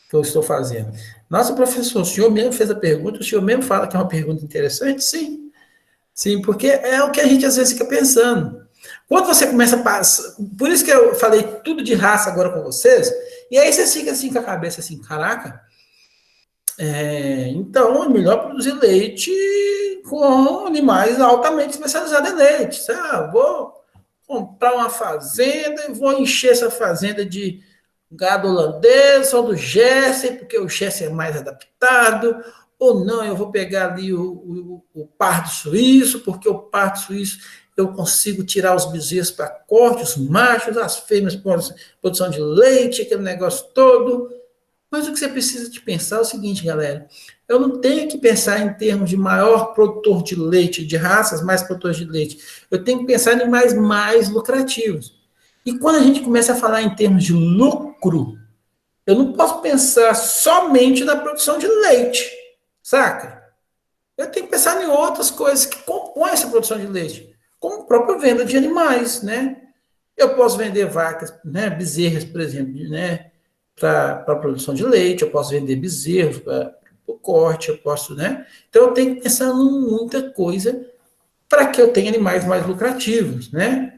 que eu estou fazendo. Nossa, professor, o senhor mesmo fez a pergunta, o senhor mesmo fala que é uma pergunta interessante? Sim. Sim, porque é o que a gente às vezes fica pensando. Quando você começa a passar... Por isso que eu falei tudo de raça agora com vocês, e aí você fica assim com a cabeça assim, caraca... então, é melhor produzir leite com animais altamente especializados em leite. Vou comprar uma fazenda e vou encher essa fazenda de gado holandês ou do Jersey, porque o Jersey é mais adaptado, ou não, eu vou pegar ali o pardo suíço, porque o pardo suíço eu consigo tirar os bezerros para corte, os machos, as fêmeas para produção de leite, aquele negócio todo. Mas o que você precisa de pensar é o seguinte, galera, eu não tenho que pensar em termos de maior produtor de leite, de raças mais produtores de leite, eu tenho que pensar em animais mais lucrativos. E quando a gente começa a falar em termos de lucro, eu não posso pensar somente na produção de leite, saca? Eu tenho que pensar em outras coisas que compõem essa produção de leite, como a própria venda de animais, né? Eu posso vender vacas, né, bezerras, por exemplo, né, para a produção de leite, eu posso vender bezerros para o corte, eu posso, né? Então eu tenho que pensar em muita coisa para que eu tenha animais mais lucrativos, né?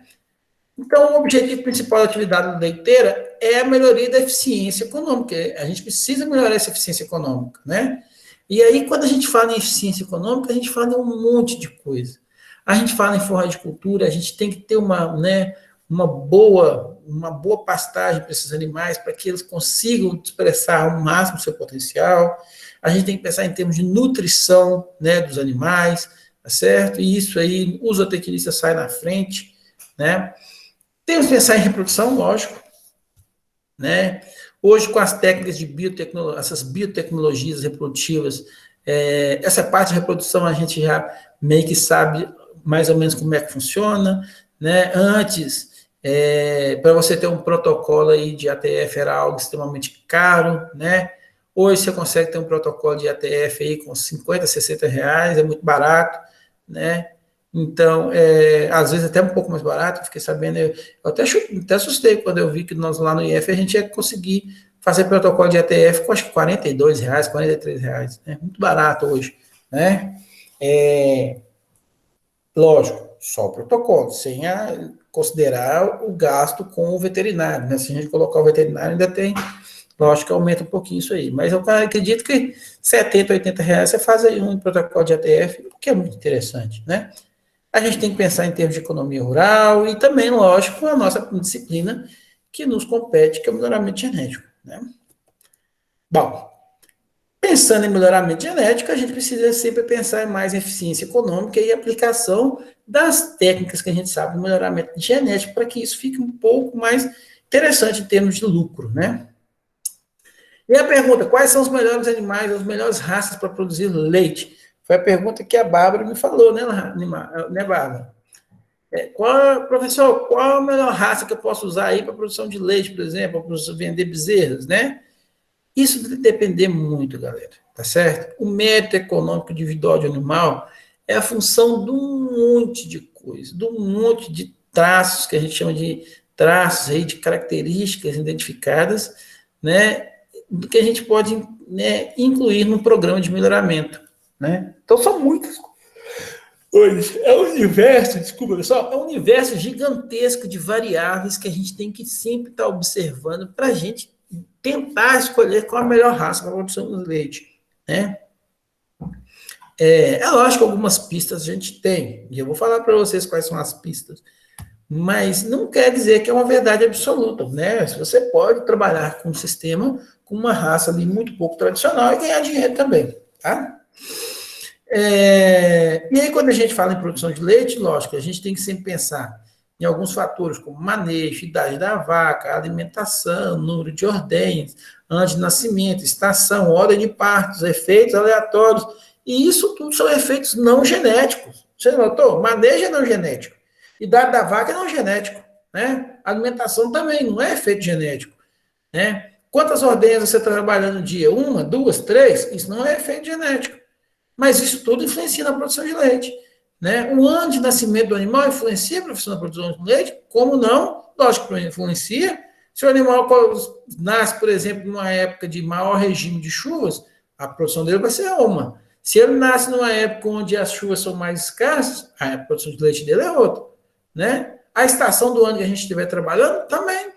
Então, o objetivo principal da atividade leiteira é a melhoria da eficiência econômica. A gente precisa melhorar essa eficiência econômica, né? E aí, quando a gente fala em eficiência econômica, a gente fala em um monte de coisa. A gente fala em forragicultura, a gente tem que ter uma boa pastagem para esses animais, para que eles consigam expressar ao máximo o seu potencial. A gente tem que pensar em termos de nutrição, né, dos animais, tá certo? E isso aí, o zootecnista sai na frente, né? Temos que pensar em reprodução, lógico, né? Hoje, com as técnicas de essas biotecnologias reprodutivas, essa parte de reprodução a gente já meio que sabe mais ou menos como é que funciona, né? Antes, para você ter um protocolo aí de ATF era algo extremamente caro, né? Hoje você consegue ter um protocolo de ATF aí com 50, 60 reais, é muito barato, né? Então, às vezes até um pouco mais barato, fiquei sabendo, eu até assustei quando eu vi que nós lá no IF a gente ia conseguir fazer protocolo de ATF com acho que 42 reais, 43 reais, né? Muito barato hoje, né? Lógico, Só o protocolo, sem considerar o gasto com o veterinário, né? Se a gente colocar o veterinário, ainda tem, lógico que aumenta um pouquinho isso aí. Mas eu acredito que 70, 80 reais você faz aí um protocolo de ATF, que é muito interessante, né? A gente tem que pensar em termos de economia rural e também, lógico, a nossa disciplina que nos compete, que é o melhoramento genético, né? Bom, pensando em melhoramento genético, a gente precisa sempre pensar em mais eficiência econômica e aplicação das técnicas que a gente sabe do melhoramento genético para que isso fique um pouco mais interessante em termos de lucro, né? E a pergunta, quais são os melhores animais, as melhores raças para produzir leite? Foi a pergunta que a Bárbara me falou, né Bárbara? Professor, qual a melhor raça que eu posso usar aí para produção de leite, por exemplo, para vender bezerras, né? Isso deve depender muito, galera, tá certo? O mérito econômico individual de animal é a função de um monte de coisa, de um monte de traços, que a gente chama de traços aí, de características identificadas, né? Do que a gente pode, né, incluir no programa de melhoramento, né? Então, são muitas coisas. É um universo, desculpa, pessoal, é um universo gigantesco de variáveis que a gente tem que sempre estar observando para a gente tentar escolher qual a melhor raça para a produção do leite, né? É lógico que algumas pistas a gente tem, e eu vou falar para vocês quais são as pistas, mas não quer dizer que é uma verdade absoluta, né? Você pode trabalhar com um sistema, com uma raça ali muito pouco tradicional e ganhar dinheiro também, tá? E aí, quando a gente fala em produção de leite, lógico, a gente tem que sempre pensar em alguns fatores, como manejo, idade da vaca, alimentação, número de ordenhas, ano de nascimento, estação, ordem de partos, efeitos aleatórios, e isso tudo são efeitos não genéticos. Você notou? Manejo é não genético. Idade da vaca é não genético, né? Alimentação também não é efeito genético, né? Quantas ordenhas você está trabalhando no dia? Uma, duas, três? Isso não é efeito genético. Mas isso tudo influencia na produção de leite, né? O ano de nascimento do animal influencia a produção de leite? Como não? Lógico que influencia. Se o animal nasce, por exemplo, numa época de maior regime de chuvas, a produção dele vai ser uma. Se ele nasce numa época onde as chuvas são mais escassas, a produção de leite dele é outra, né? A estação do ano que a gente estiver trabalhando também,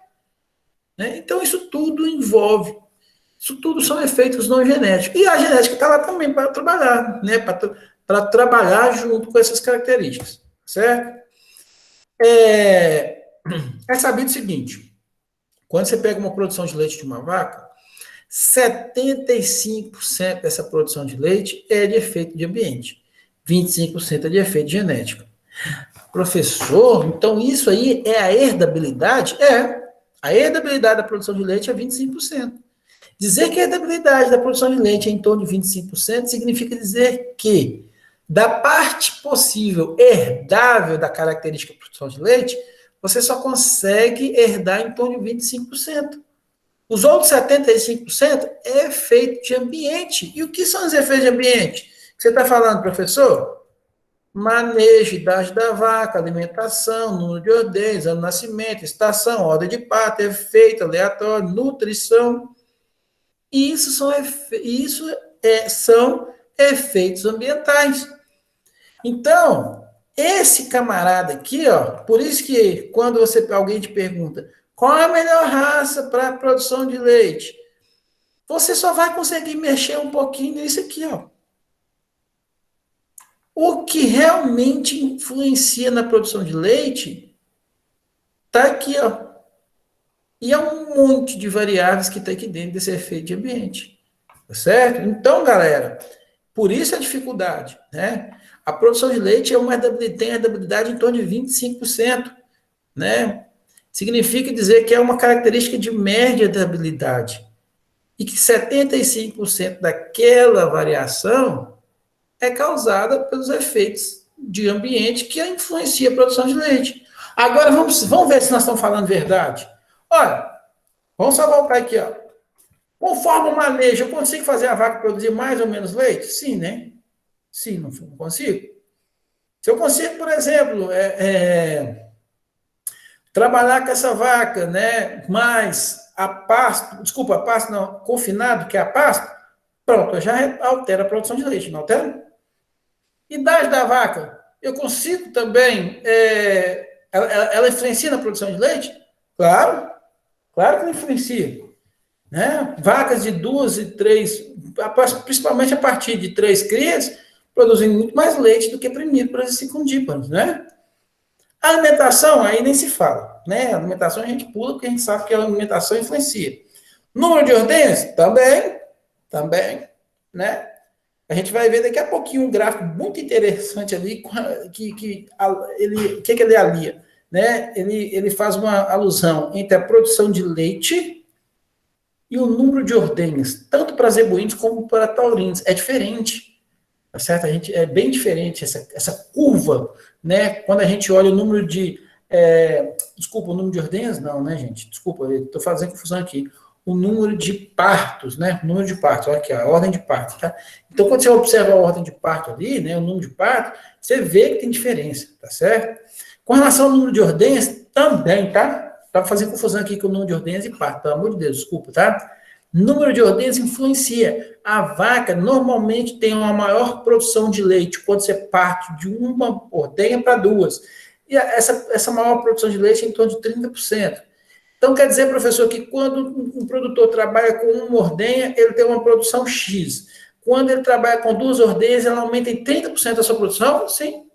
né? Então isso tudo envolve. Isso tudo são efeitos não genéticos. E a genética está lá também para trabalhar, né? Para trabalhar junto com essas características, certo? É sabido o seguinte, quando você pega uma produção de leite de uma vaca, 75% dessa produção de leite é de efeito de ambiente, 25% é de efeito genético. Professor, então isso aí é a herdabilidade? A herdabilidade da produção de leite é 25%. Dizer que a herdabilidade da produção de leite é em torno de 25% significa dizer que, da parte possível herdável da característica da produção de leite, você só consegue herdar em torno de 25%. Os outros 75% é efeito de ambiente. E o que são os efeitos de ambiente? Você está falando, professor? Manejo, idade da vaca, alimentação, número de ordenhas, ano de nascimento, estação, ordem de parto, efeito aleatório, nutrição. Isso são efeitos ambientais. Então, esse camarada aqui, ó, por isso que quando alguém te pergunta qual é a melhor raça para a produção de leite, você só vai conseguir mexer um pouquinho nisso aqui, ó. O que realmente influencia na produção de leite está aqui, ó. E é um monte de variáveis que está aqui dentro desse efeito de ambiente. Tá certo? Então, galera, por isso a dificuldade, né? A produção de leite tem herdabilidade em torno de 25%, né? Significa dizer que é uma característica de média herdabilidade. E que 75% daquela variação é causada pelos efeitos de ambiente que influencia a produção de leite. Agora, vamos ver se nós estamos falando verdade. Olha, vamos só voltar aqui, ó. Conforme o manejo, eu consigo fazer a vaca produzir mais ou menos leite? Sim, né? Sim, não consigo. Se eu consigo, por exemplo, trabalhar com essa vaca, né, mais a pasto, desculpa, a pasto não, confinado, que é a pasto, pronto, eu já altero a produção de leite, não altero? Idade da vaca, Eu consigo também... ela influencia na produção de leite? Claro, claro que ela influencia. Né? Vacas de 2 e 3, principalmente a partir de 3 crias, produzem muito mais leite do que primíparos e secundíparos, né? A alimentação, aí nem se fala, né? A alimentação a gente pula, porque a gente sabe que a alimentação influencia. Número de ordenhas? Também, né? A gente vai ver daqui a pouquinho um gráfico muito interessante ali, que ele alia, né? Ele faz uma alusão entre a produção de leite e o número de ordenhas, tanto para zebuínos como para taurinos. É diferente, tá certo? É bem diferente essa curva, né? Quando a gente olha o número de... desculpa, o número de ordenhas? Não, né, gente? Desculpa, eu estou fazendo confusão aqui. O número de partos, né? O número de partos, olha aqui, a ordem de partos, tá? Então, quando você observa a ordem de parto ali, né? O número de partos, você vê que tem diferença, tá certo? Com relação ao número de ordenhas, também, tá? Estava fazendo confusão aqui com o número de ordenhas e parto, pelo amor de Deus, desculpa, tá? Número de ordenhas influencia. A vaca normalmente tem uma maior produção de leite quando você parte de uma ordenha para 2. E essa maior produção de leite é em torno de 30%. Então, quer dizer, professor, que quando um produtor trabalha com uma ordenha, ele tem uma produção X. Quando ele trabalha com 2 ordenhas, ele aumenta em 30% a sua produção? Sim.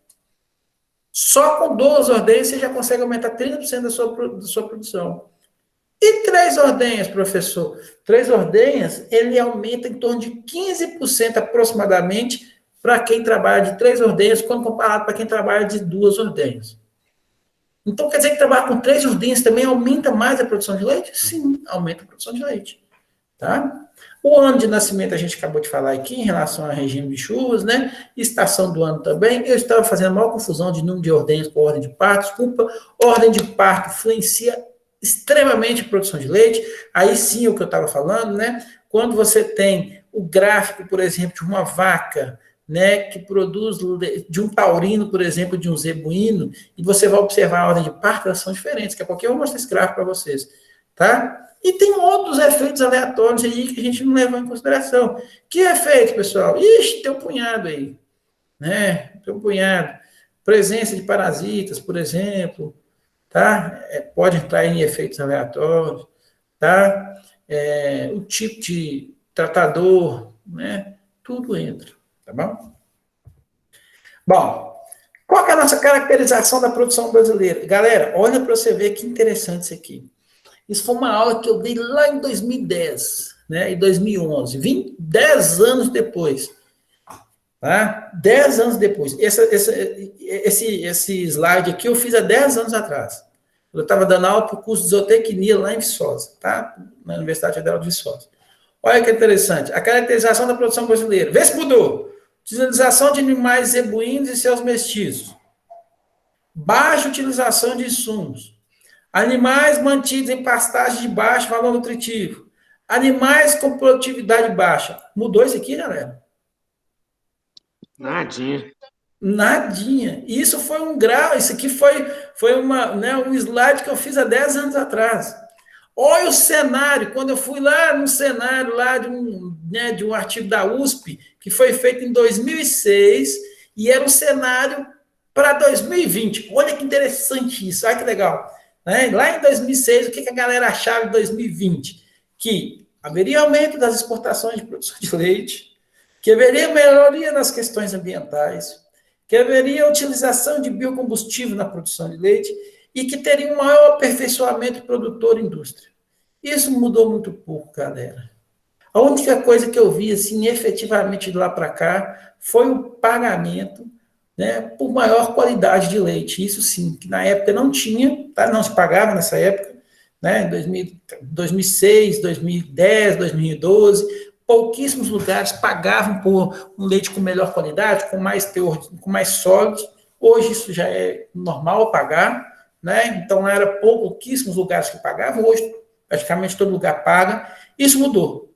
Só com 2 ordenhas, você já consegue aumentar 30% da sua produção. E 3 ordenhas, professor? 3 ordenhas, ele aumenta em torno de 15% aproximadamente para quem trabalha de 3 ordenhas, quando comparado para quem trabalha de 2 ordenhas. Então, quer dizer que trabalhar com 3 ordenhas também aumenta mais a produção de leite? Sim, aumenta a produção de leite. Tá? O ano de nascimento a gente acabou de falar aqui em relação ao regime de chuvas, né? Estação do ano também. Eu estava fazendo a maior confusão de número de ordenhas com ordem de parto. Desculpa, ordem de parto influencia extremamente a produção de leite. Aí sim é o que eu estava falando, né? Quando você tem o gráfico, por exemplo, de uma vaca, né, que produz de um taurino, por exemplo, de um zebuíno, e você vai observar a ordem de parto, elas são diferentes. Daqui a pouquinho eu vou mostrar esse gráfico para vocês, tá? E tem outros efeitos aleatórios aí que a gente não levou em consideração. Que efeito, pessoal? Ixi, tem um punhado aí, né? Tem um punhado. Presença de parasitas, por exemplo, tá? Pode entrar em efeitos aleatórios, tá? O tipo de tratador, né? Tudo entra. Tá bom? Bom, qual que é a nossa caracterização da produção brasileira? Galera, olha para você ver que interessante isso aqui. Isso foi uma aula que eu dei lá em 2010, né, em 2011. Vim 10 anos depois. Tá? 10 anos depois. Esse slide aqui eu fiz há 10 anos atrás. Eu estava dando aula para o curso de zootecnia lá em Viçosa, tá? Na Universidade Federal de Viçosa. Olha que interessante. A caracterização da produção brasileira. Vê se mudou. Utilização de animais zebuínos e seus mestiços. Baixa utilização de insumos. Animais mantidos em pastagem de baixo valor nutritivo. Animais com produtividade baixa. Mudou isso aqui, galera? Nadinha. Nadinha. Isso foi um grau. Isso aqui foi um slide que eu fiz há 10 anos atrás. Olha o cenário. Quando eu fui lá no cenário lá de um artigo da USP, que foi feito em 2006, e era um cenário para 2020. Olha que interessante isso. Olha que legal. Lá em 2006, o que a galera achava em 2020? Que haveria aumento das exportações de produção de leite, que haveria melhoria nas questões ambientais, que haveria utilização de biocombustível na produção de leite e que teria um maior aperfeiçoamento produtor-indústria. Isso mudou muito pouco, galera. A única coisa que eu vi, assim, efetivamente de lá para cá, foi o pagamento, né, por maior qualidade de leite. Isso sim, que na época não tinha, tá? Não se pagava nessa época, né, 2006, 2010, 2012, pouquíssimos lugares pagavam por um leite com melhor qualidade, com mais teor, com mais sólidos. Hoje isso já é normal pagar, né? Então era pouquíssimos lugares que pagavam, hoje praticamente todo lugar paga. Isso mudou.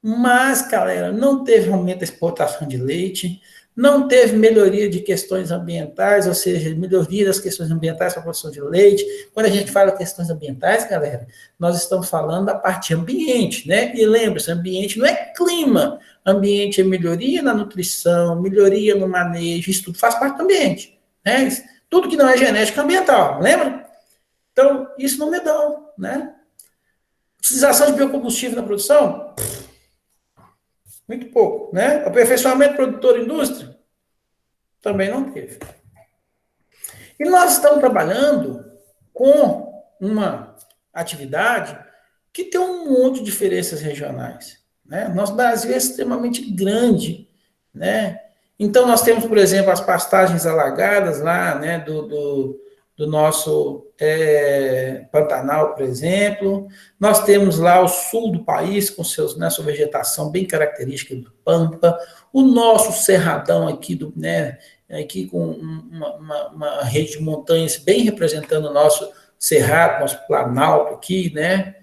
Mas, galera, não teve aumento da exportação de leite, não teve melhoria de questões ambientais, ou seja, melhoria das questões ambientais para a produção de leite. Quando a gente fala questões ambientais, galera, nós estamos falando da parte ambiente, né? E lembre-se, ambiente não é clima. Ambiente é melhoria na nutrição, melhoria no manejo, isso tudo faz parte do ambiente, né? Tudo que não é genética ambiental, lembra? Então, isso não mudou, né? Utilização de biocombustível na produção? Muito pouco, né? Aperfeiçoamento produtor-indústria? Também não teve. E nós estamos trabalhando com uma atividade que tem um monte de diferenças regionais, né? Nosso Brasil é extremamente grande, né? Então, nós temos, por exemplo, as pastagens alagadas lá, né, do nosso Pantanal, por exemplo. Nós temos lá o sul do país, com né, sua vegetação bem característica do Pampa. O nosso Cerradão aqui, né, aqui com uma rede de montanhas bem representando o nosso Cerrado, nosso Planalto aqui, né?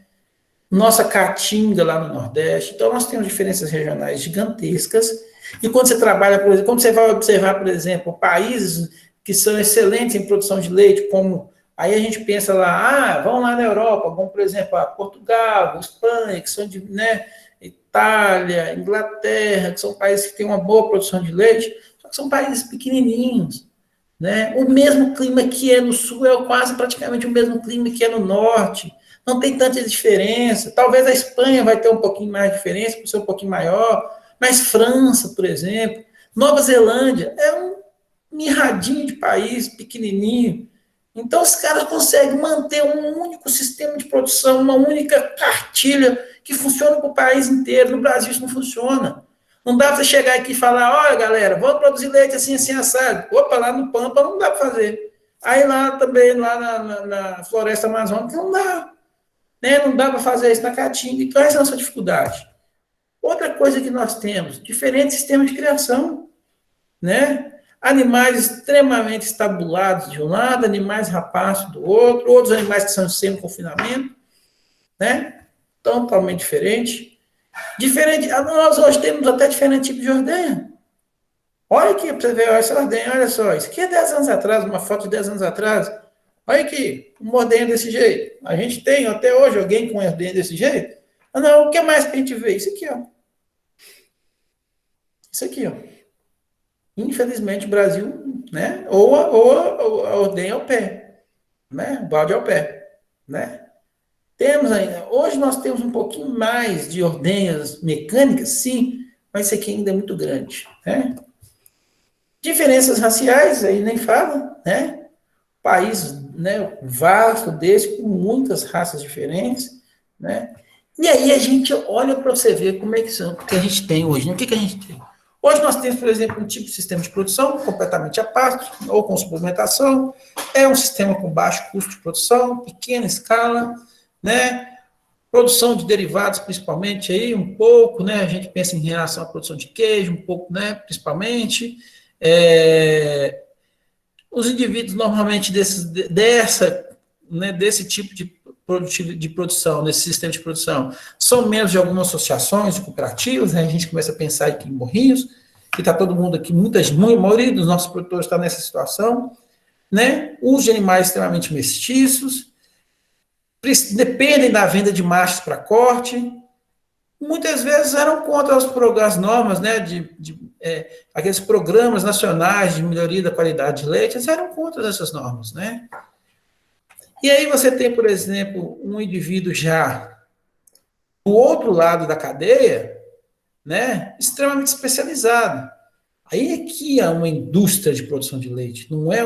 Nossa Caatinga lá no Nordeste. Então, nós temos diferenças regionais gigantescas. E quando você trabalha, por exemplo, quando você vai observar, por exemplo, países que são excelentes em produção de leite, como aí a gente pensa lá, vão lá na Europa, como, por exemplo, Portugal, Espanha, que são de, né, Itália, Inglaterra, que são países que têm uma boa produção de leite, só que são países pequenininhos, né? O mesmo clima que é no sul é quase praticamente o mesmo clima que é no norte. Não tem tanta diferença. Talvez a Espanha vai ter um pouquinho mais de diferença, por ser um pouquinho maior, mas França, por exemplo, Nova Zelândia, é um mirradinho de país, pequenininho. Então, os caras conseguem manter um único sistema de produção, uma única cartilha que funciona para o país inteiro. No Brasil, isso não funciona. Não dá para você chegar aqui e falar, olha, galera, vamos produzir leite assim, assim, assado. Opa, lá no Pampa não dá para fazer. Aí lá também, lá na floresta amazônica, não dá. Né? Não dá para fazer isso na Caatinga. Então, essa é a nossa dificuldade. Outra coisa que nós temos, diferentes sistemas de criação, né? Animais extremamente estabulados de um lado, animais rapaços do outro, outros animais que são sem confinamento, né? Totalmente diferente. Nós hoje temos até diferente tipo de ordenha. Olha aqui, para você ver, olha essa ordenha, olha só. Isso aqui é 10 anos atrás, uma foto de 10 anos atrás. Olha aqui, uma ordenha desse jeito. A gente tem até hoje alguém com uma ordenha desse jeito? Não, o que mais que a gente vê? Isso aqui, ó. Isso aqui, ó. Infelizmente, o Brasil, né? Ou a ordenha ao pé, né? O balde ao pé, né? Temos ainda, hoje nós temos um pouquinho mais de ordenhas mecânicas, sim, mas isso aqui ainda é muito grande, né? Diferenças raciais, aí nem fala, né? País, né, vasto desse, com muitas raças diferentes, né? E aí a gente olha para você ver como é que são, o que a gente tem hoje, né? O que a gente tem? Hoje nós temos, por exemplo, um tipo de sistema de produção completamente à parte, ou com suplementação, é um sistema com baixo custo de produção, pequena escala, né? Produção de derivados, principalmente, aí, um pouco, né? A gente pensa em relação à produção de queijo, um pouco, né? Principalmente. Os indivíduos, normalmente, desse tipo de produção, nesse sistema de produção, são membros de algumas associações, de cooperativas, né? A gente começa a pensar aqui em Morrinhos, que está todo mundo aqui, a maioria dos nossos produtores está nessa situação, né? Uso de animais extremamente mestiços, dependem da venda de machos para corte, muitas vezes eram contra as normas, né, aqueles programas nacionais de melhoria da qualidade de leite, eles eram contra essas normas, né? E aí você tem, por exemplo, um indivíduo já do outro lado da cadeia, né, extremamente especializado. Aí aqui é uma indústria de produção de leite, não é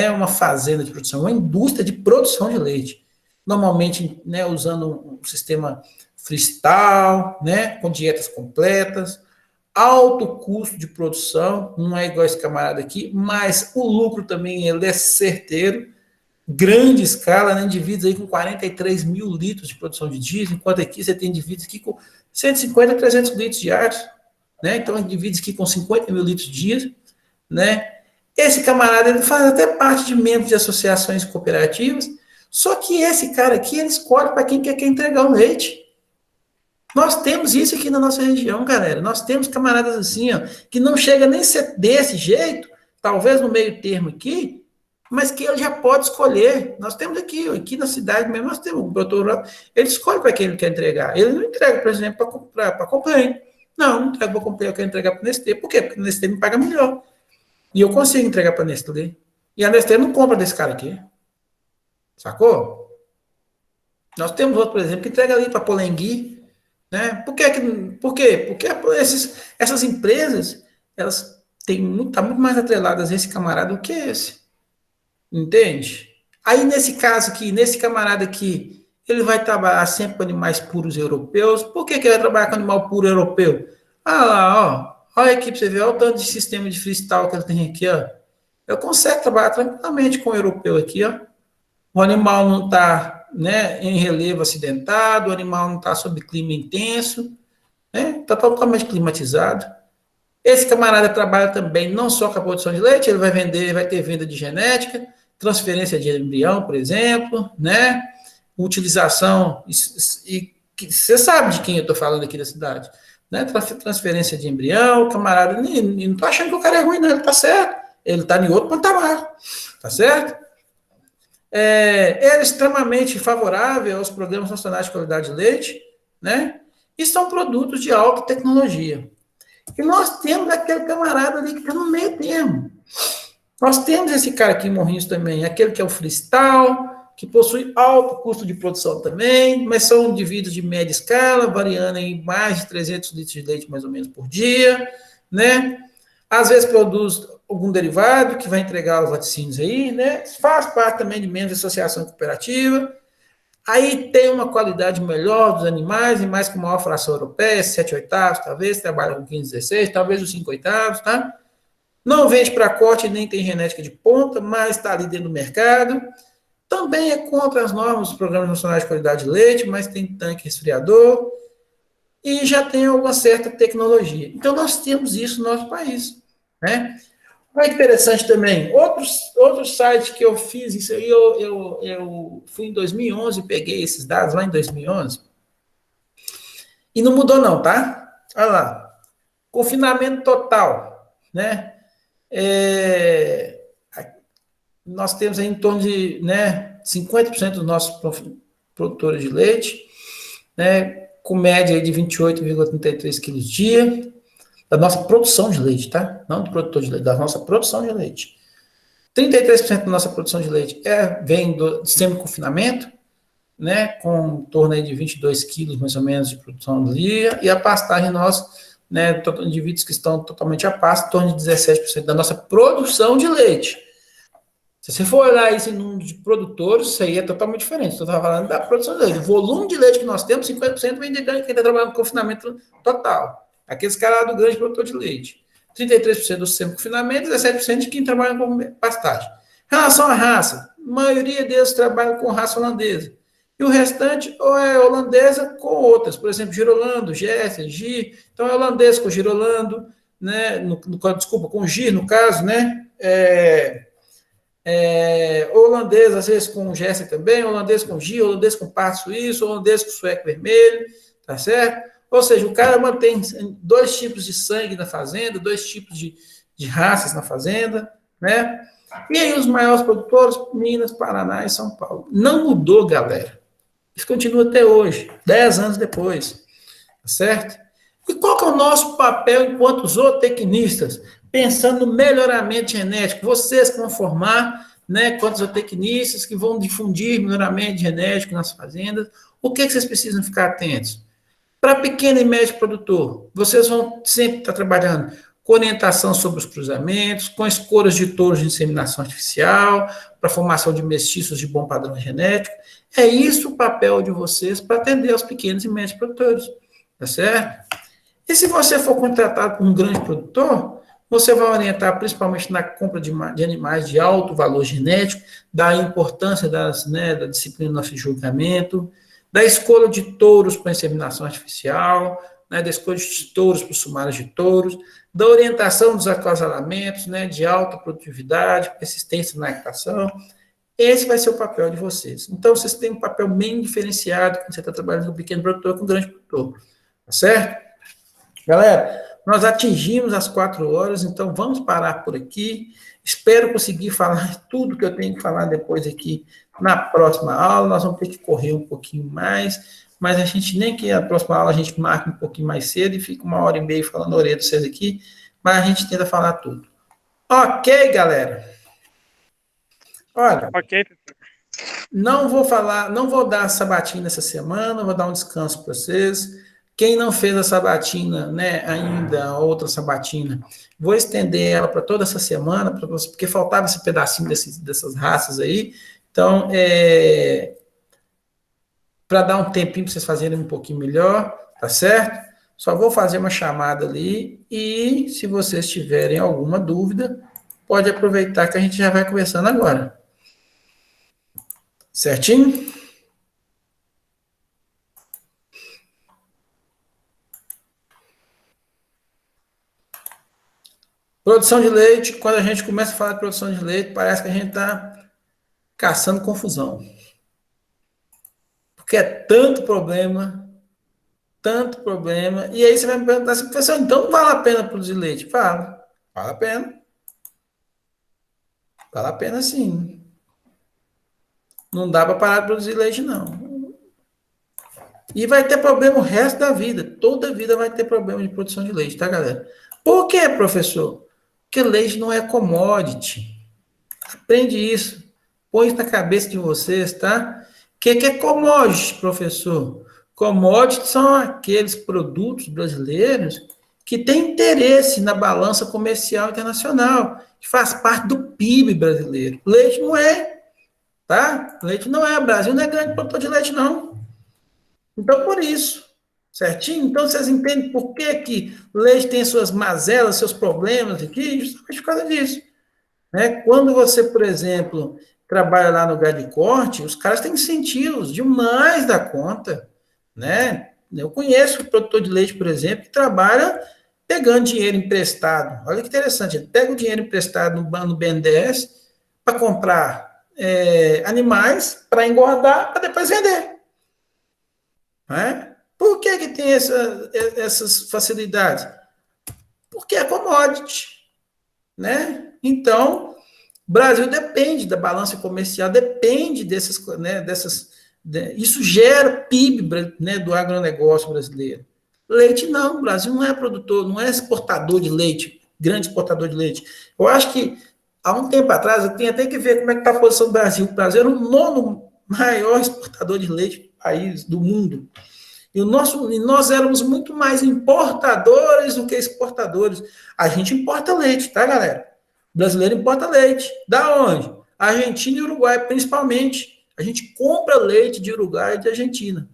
uma fazenda de produção, é uma indústria de produção de leite. Normalmente, né, usando um sistema freestyle, né, com dietas completas, alto custo de produção, não é igual esse camarada aqui, mas o lucro também ele é certeiro, grande escala, né, indivíduos aí com 43 mil litros de produção de diesel, enquanto aqui você tem indivíduos aqui com 150 a 300 litros diários, né, então indivíduos aqui com 50 mil litros de diesel, né, esse camarada ele faz até parte de membros de associações cooperativas, só que esse cara aqui, ele escolhe para quem quer entregar o leite. Nós temos isso aqui na nossa região, galera. Nós temos camaradas assim, ó, que não chega nem a ser desse jeito, talvez no meio termo aqui, mas que ele já pode escolher. Nós temos aqui na cidade mesmo, nós temos um produtor rural, ele escolhe para quem ele quer entregar. Ele não entrega, por exemplo, para a companhia. Não entrega para a companhia, eu quero entregar para o Nestlé. Por quê? Porque o Nestlé me paga melhor. E eu consigo entregar para a Nestlé. E a Nestlé não compra desse cara aqui. Sacou? Nós temos outro, por exemplo, que entrega ali para Polengui, né? Por quê? Porque essas empresas, elas tá muito mais atreladas a esse camarada do que esse. Entende? Aí, nesse caso aqui, nesse camarada aqui, ele vai trabalhar sempre com animais puros europeus. Por que ele vai trabalhar com animal puro europeu? Ah lá, ó. Olha aqui para você ver, olha o tanto de sistema de freestyle que ele tem aqui, ó. Eu consigo trabalhar tranquilamente com o europeu aqui, ó. O animal não está, né, em relevo acidentado, o animal não está sob clima intenso, né? Está totalmente climatizado. Esse camarada trabalha também não só com a produção de leite, ele vai vender, vai ter venda de genética, transferência de embrião, por exemplo, né? Utilização, e você sabe de quem eu estou falando aqui da cidade, né? Transferência de embrião, camarada, não estou achando que o cara é ruim, não, ele está certo, ele está em outro patamar, tá certo? É extremamente favorável aos programas nacionais de qualidade de leite, né? E são produtos de alta tecnologia. E nós temos aquele camarada ali que está no meio termo. Nós temos esse cara aqui em Morrinhos também, aquele que é o freestyle, que possui alto custo de produção também, mas são indivíduos de média escala, variando em mais de 300 litros de leite mais ou menos por dia, né? Às vezes produz algum derivado que vai entregar os laticínios aí, né? Faz parte também de membros de associação cooperativa. Aí tem uma qualidade melhor dos animais, e mais com maior fração europeia, 7/8, talvez, trabalha com 15/16, talvez os 5/8, tá? Não vende para corte, nem tem genética de ponta, mas está ali dentro do mercado. Também é contra as normas dos programas nacionais de qualidade de leite, mas tem tanque resfriador e já tem alguma certa tecnologia. Então, nós temos isso no nosso país, né? Olha que interessante também, outros sites que eu fiz, isso aí eu fui em 2011, peguei esses dados lá em 2011, e não mudou não, tá? Olha lá, confinamento total, né? Nós temos aí em torno de, né, 50% dos nossos produtores de leite, né, com média aí de 28,33 quilos dia, da nossa produção de leite, tá? Não do produtor de leite, da nossa produção de leite. 33% da nossa produção de leite vem do semi-confinamento, né, com em torno aí de 22 quilos, mais ou menos, de produção do dia, e a pastagem nossa, né, indivíduos que estão totalmente a pasto, em torno de 17% da nossa produção de leite. Se você for olhar esse número de produtores, isso aí é totalmente diferente. Estou falando da produção de leite. O volume de leite que nós temos, 50% vem de quem está trabalhando com confinamento total. Aqueles caras do grande produtor de leite. 33% do semi-confinamento, 17% de quem trabalha com pastagem. Em relação à raça, a maioria deles trabalha com raça holandesa. E o restante ou é holandesa com outras. Por exemplo, girolando, Jersey, Gir. Então, é holandês com girolando, né? Desculpa, com Gir, no caso, né? Holandês, às vezes, com Jersey também, holandês com Gir, holandês com pato suíço, holandês com sueco vermelho, tá certo? Ou seja, o cara mantém 2 tipos de sangue na fazenda, 2 tipos de raças na fazenda, né? E aí os maiores produtores, Minas, Paraná e São Paulo. Não mudou, galera. Isso continua até hoje, 10 anos depois, tá certo? E qual que é o nosso papel enquanto zootecnistas? Pensando no melhoramento genético, vocês que vão formar, né, quantos zootecnistas que vão difundir melhoramento genético nas fazendas, o que vocês precisam ficar atentos? Para pequeno e médio produtor, vocês vão sempre estar trabalhando com orientação sobre os cruzamentos, com escolhas de touros de inseminação artificial, para formação de mestiços de bom padrão genético. É isso o papel de vocês para atender aos pequenos e médios produtores, tá certo? E se você for contratado por um grande produtor, você vai orientar principalmente na compra de animais de alto valor genético, da importância da disciplina do nosso julgamento, da escolha de touros para inseminação artificial, né, da escolha de touros para sumários de touros, da orientação dos acasalamentos, né, de alta produtividade, persistência na lactação. Esse vai ser o papel de vocês. Então, vocês têm um papel bem diferenciado quando você está trabalhando com um pequeno produtor, com um grande produtor. Tá certo? Galera, nós atingimos as 4 horas, então vamos parar por aqui. Espero conseguir falar tudo que eu tenho que falar depois aqui na próxima aula. Nós vamos ter que correr um pouquinho mais, mas a gente nem que a próxima aula a gente marque um pouquinho mais cedo e fica 1h30 falando a orelha de vocês aqui, mas a gente tenta falar tudo. Ok, galera. Olha, Ok, não vou falar, não vou dar sabatina essa semana, vou dar um descanso para vocês. Quem não fez a sabatina, né, ainda, a outra sabatina, vou estender ela para toda essa semana, porque faltava esse pedacinho dessas raças aí. Então, para dar um tempinho para vocês fazerem um pouquinho melhor, tá certo? Só vou fazer uma chamada ali e se vocês tiverem alguma dúvida, pode aproveitar que a gente já vai conversando agora. Certinho? Produção de leite, quando a gente começa a falar de produção de leite, parece que a gente está caçando confusão. Porque é tanto problema. E aí você vai me perguntar assim, professor, então não vale a pena produzir leite? Vale a pena. Vale a pena sim. Não dá para parar de produzir leite, não. E vai ter problema o resto da vida. Toda a vida vai ter problema de produção de leite, tá, galera? Por quê, professor? Porque leite não é commodity. Aprende isso. Põe isso na cabeça de vocês, tá? O que é commodity, professor? Commodity são aqueles produtos brasileiros que têm interesse na balança comercial internacional, que faz parte do PIB brasileiro. Leite não é, tá? Leite não é. O Brasil não é grande produtor de leite, não. Então, por isso, certinho? Então, vocês entendem por que que leite tem suas mazelas, seus problemas aqui? Justamente por causa disso. Né? Quando você, por exemplo, trabalha lá no lugar de corte, os caras têm incentivos demais da conta, né? Eu conheço o produtor de leite, por exemplo, que trabalha pegando dinheiro emprestado. Olha que interessante, ele pega o dinheiro emprestado no BNDES para comprar animais para engordar, para depois vender. Né? Por que que tem essas facilidades? Porque é commodity, né? Então, o Brasil depende da balança comercial, depende isso gera PIB, né, do agronegócio brasileiro. Leite não, o Brasil não é produtor, não é exportador de leite, grande exportador de leite. Eu acho que há um tempo atrás, eu tenho até que ver como é que está a posição do Brasil. O Brasil era o nono maior exportador de leite país do mundo. E nós éramos muito mais importadores do que exportadores. A gente importa leite, tá, galera? O brasileiro importa leite. Da onde? Argentina e Uruguai, principalmente. A gente compra leite de Uruguai e de Argentina.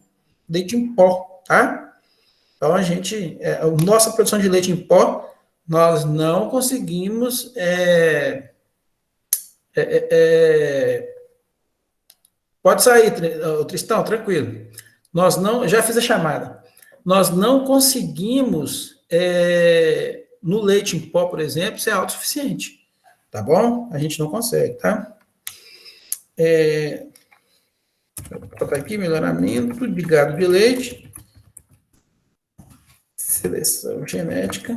Leite em pó, tá? Então, a nossa produção de leite em pó, nós não conseguimos. Pode sair, Tristão, tranquilo. Nós não, já fiz a chamada. Nós não conseguimos, no leite em pó, por exemplo, ser autossuficiente. Tá bom? A gente não consegue, tá? Vou botar aqui, melhoramento de gado de leite. Seleção genética.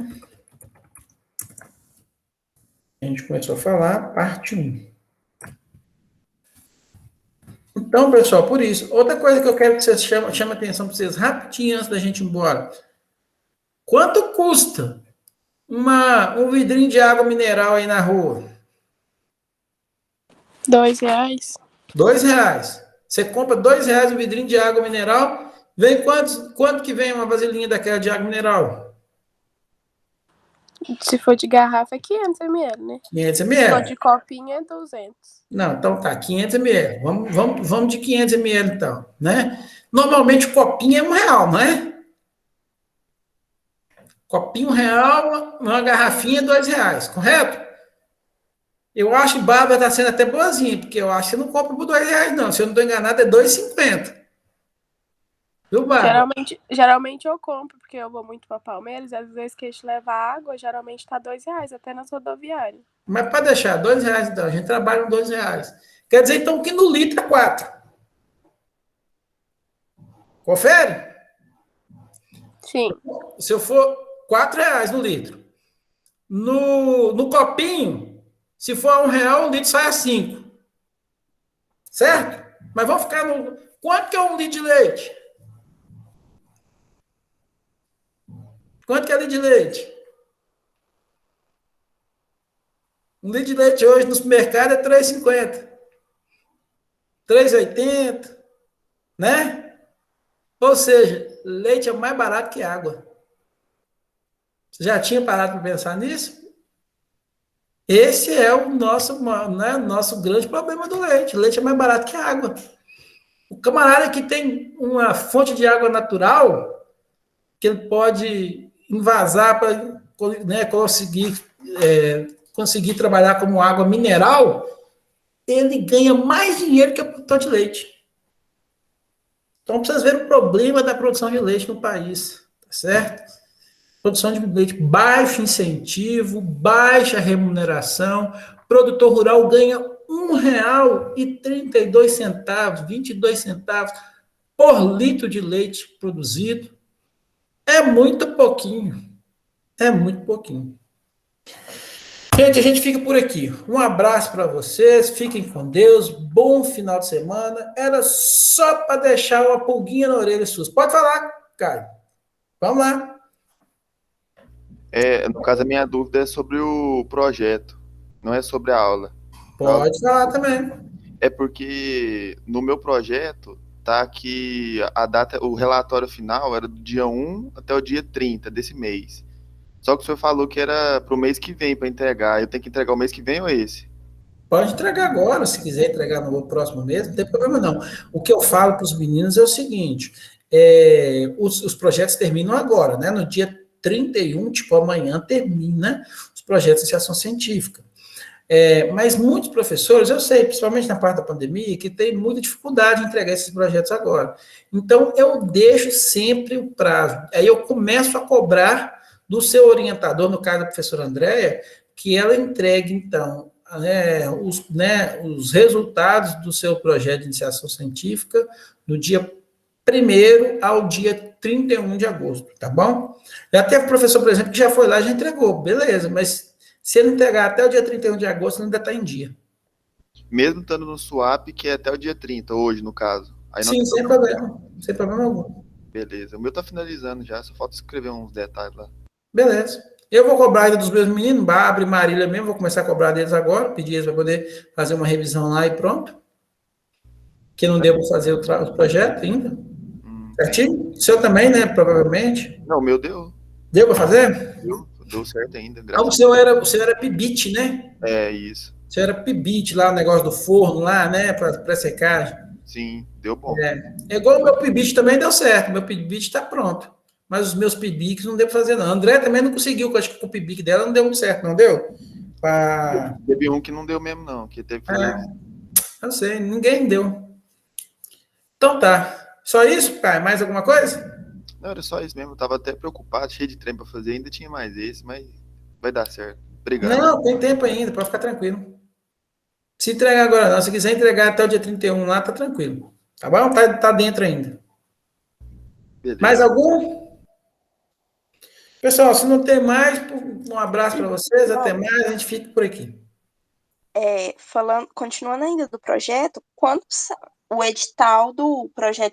A gente começou a falar, parte 1. Então, pessoal, por isso. Outra coisa que eu quero que vocês chamem atenção para vocês rapidinho antes da gente ir embora. Quanto custa um vidrinho de água mineral aí na rua? R$ 2. R$ 2. Você compra R$ 2 um vidrinho de água mineral. Vem quanto que vem uma vasilhinha daquela de água mineral? Se for de garrafa é 500 ml, né? 500 Se for ml. de copinho é 200. Não, então tá, 500 ml. Vamos de 500 ml então, né? Normalmente o copinho é R$ 1, não é? Copinho R$ 1, uma garrafinha R$ 2, correto? Eu acho que Bárbara está sendo até boazinha, porque eu acho que você não compra por R$ 2, não. Se eu não estou enganado, é R$ 2,50. Viu, Bárbara? Geralmente eu compro, porque eu vou muito para Palmeiras, às vezes que a gente leva água, geralmente tá R$ 2, até nas rodoviárias. Mas para deixar, R$ 2 então. A gente trabalha com R$ 2. Quer dizer, então, que no litro é 4. Confere? Sim. Se eu for R$ 4 no litro. No copinho, se for R$ 1, o litro sai a 5. Certo? Mas vamos ficar no. Quanto que é um litro de leite? Quanto que é litro de leite? Um litro de leite hoje no supermercado é R$3,50. R$3,80, né? Ou seja, leite é mais barato que água. Você já tinha parado para pensar nisso? Esse é o nosso, né, nosso grande problema do leite. O leite é mais barato que água. O camarada que tem uma fonte de água natural, que ele pode invasar para, né, conseguir trabalhar como água mineral, ele ganha mais dinheiro que o produtor de leite. Então, precisa ver o problema da produção de leite no país, tá certo? Produção de leite, baixo incentivo, baixa remuneração, produtor rural ganha R$1,32, 22 centavos por litro de leite produzido. É muito pouquinho. É muito pouquinho. Gente, a gente fica por aqui. Um abraço para vocês, fiquem com Deus, bom final de semana. Era só para deixar uma pulguinha na orelha suas. Pode falar, Caio. Vamos lá. No caso, a minha dúvida é sobre o projeto, não é sobre a aula. Pode falar também. É porque no meu projeto tá que a data, o relatório final era do dia 1 até o dia 30 desse mês. Só que o senhor falou que era para o mês que vem para entregar. Eu tenho que entregar o mês que vem ou esse? Pode entregar agora, se quiser entregar no próximo mês, não tem problema não. O que eu falo para os meninos é o seguinte, os projetos terminam agora, né? No dia 31, tipo amanhã, termina os projetos de iniciação científica. Mas muitos professores, eu sei, principalmente na parte da pandemia, que tem muita dificuldade em entregar esses projetos agora. Então, eu deixo sempre o prazo. Aí eu começo a cobrar do seu orientador, no caso da professora Andréia, que ela entregue, então, os resultados do seu projeto de iniciação científica do dia 1º ao dia 31 de agosto, tá bom? Já teve professor, por exemplo, que já foi lá e já entregou, beleza, mas se ele entregar até o dia 31 de agosto, ele ainda está em dia. Mesmo estando no swap, que é até o dia 30, hoje, no caso. Aí não Sim, sem problema. Sem problema algum. Beleza. O meu tá finalizando já, só falta escrever uns detalhes lá. Beleza. Eu vou cobrar ainda dos meus meninos, Bárbara e Marília mesmo, vou começar a cobrar deles agora, pedir eles para poder fazer uma revisão lá e pronto. Que não deu para fazer o projeto ainda. Certinho? O seu também, né? Provavelmente. Não, o meu deu. Deu para fazer? Deu certo ainda, Então, o seu era PIBIT, né? É, isso. O seu era PIBIT lá, o negócio do forno lá, né? Para secagem. Sim, deu bom. É igual o meu PIBIT também deu certo. O meu PIBIT está pronto. Mas os meus PIBICs não deu para fazer, não. A André também não conseguiu, acho que o PIBIC dela não deu muito certo, não deu? Teve um que não deu mesmo, não. Que teve que fazer. Eu sei, ninguém deu. Então tá. Só isso, pai? Mais alguma coisa? Não, era só isso mesmo. Eu tava até preocupado, cheio de trem pra fazer. Ainda tinha mais esse, mas vai dar certo. Obrigado. Não, tem tempo ainda, pode ficar tranquilo. Se entregar agora não, se quiser entregar até o dia 31 lá, tá tranquilo. Tá bom? Tá dentro ainda. Beleza. Mais algum? Pessoal, se não tem mais, um abraço para vocês, até mais, a gente fica por aqui. Continuando ainda do projeto, quando o edital do projeto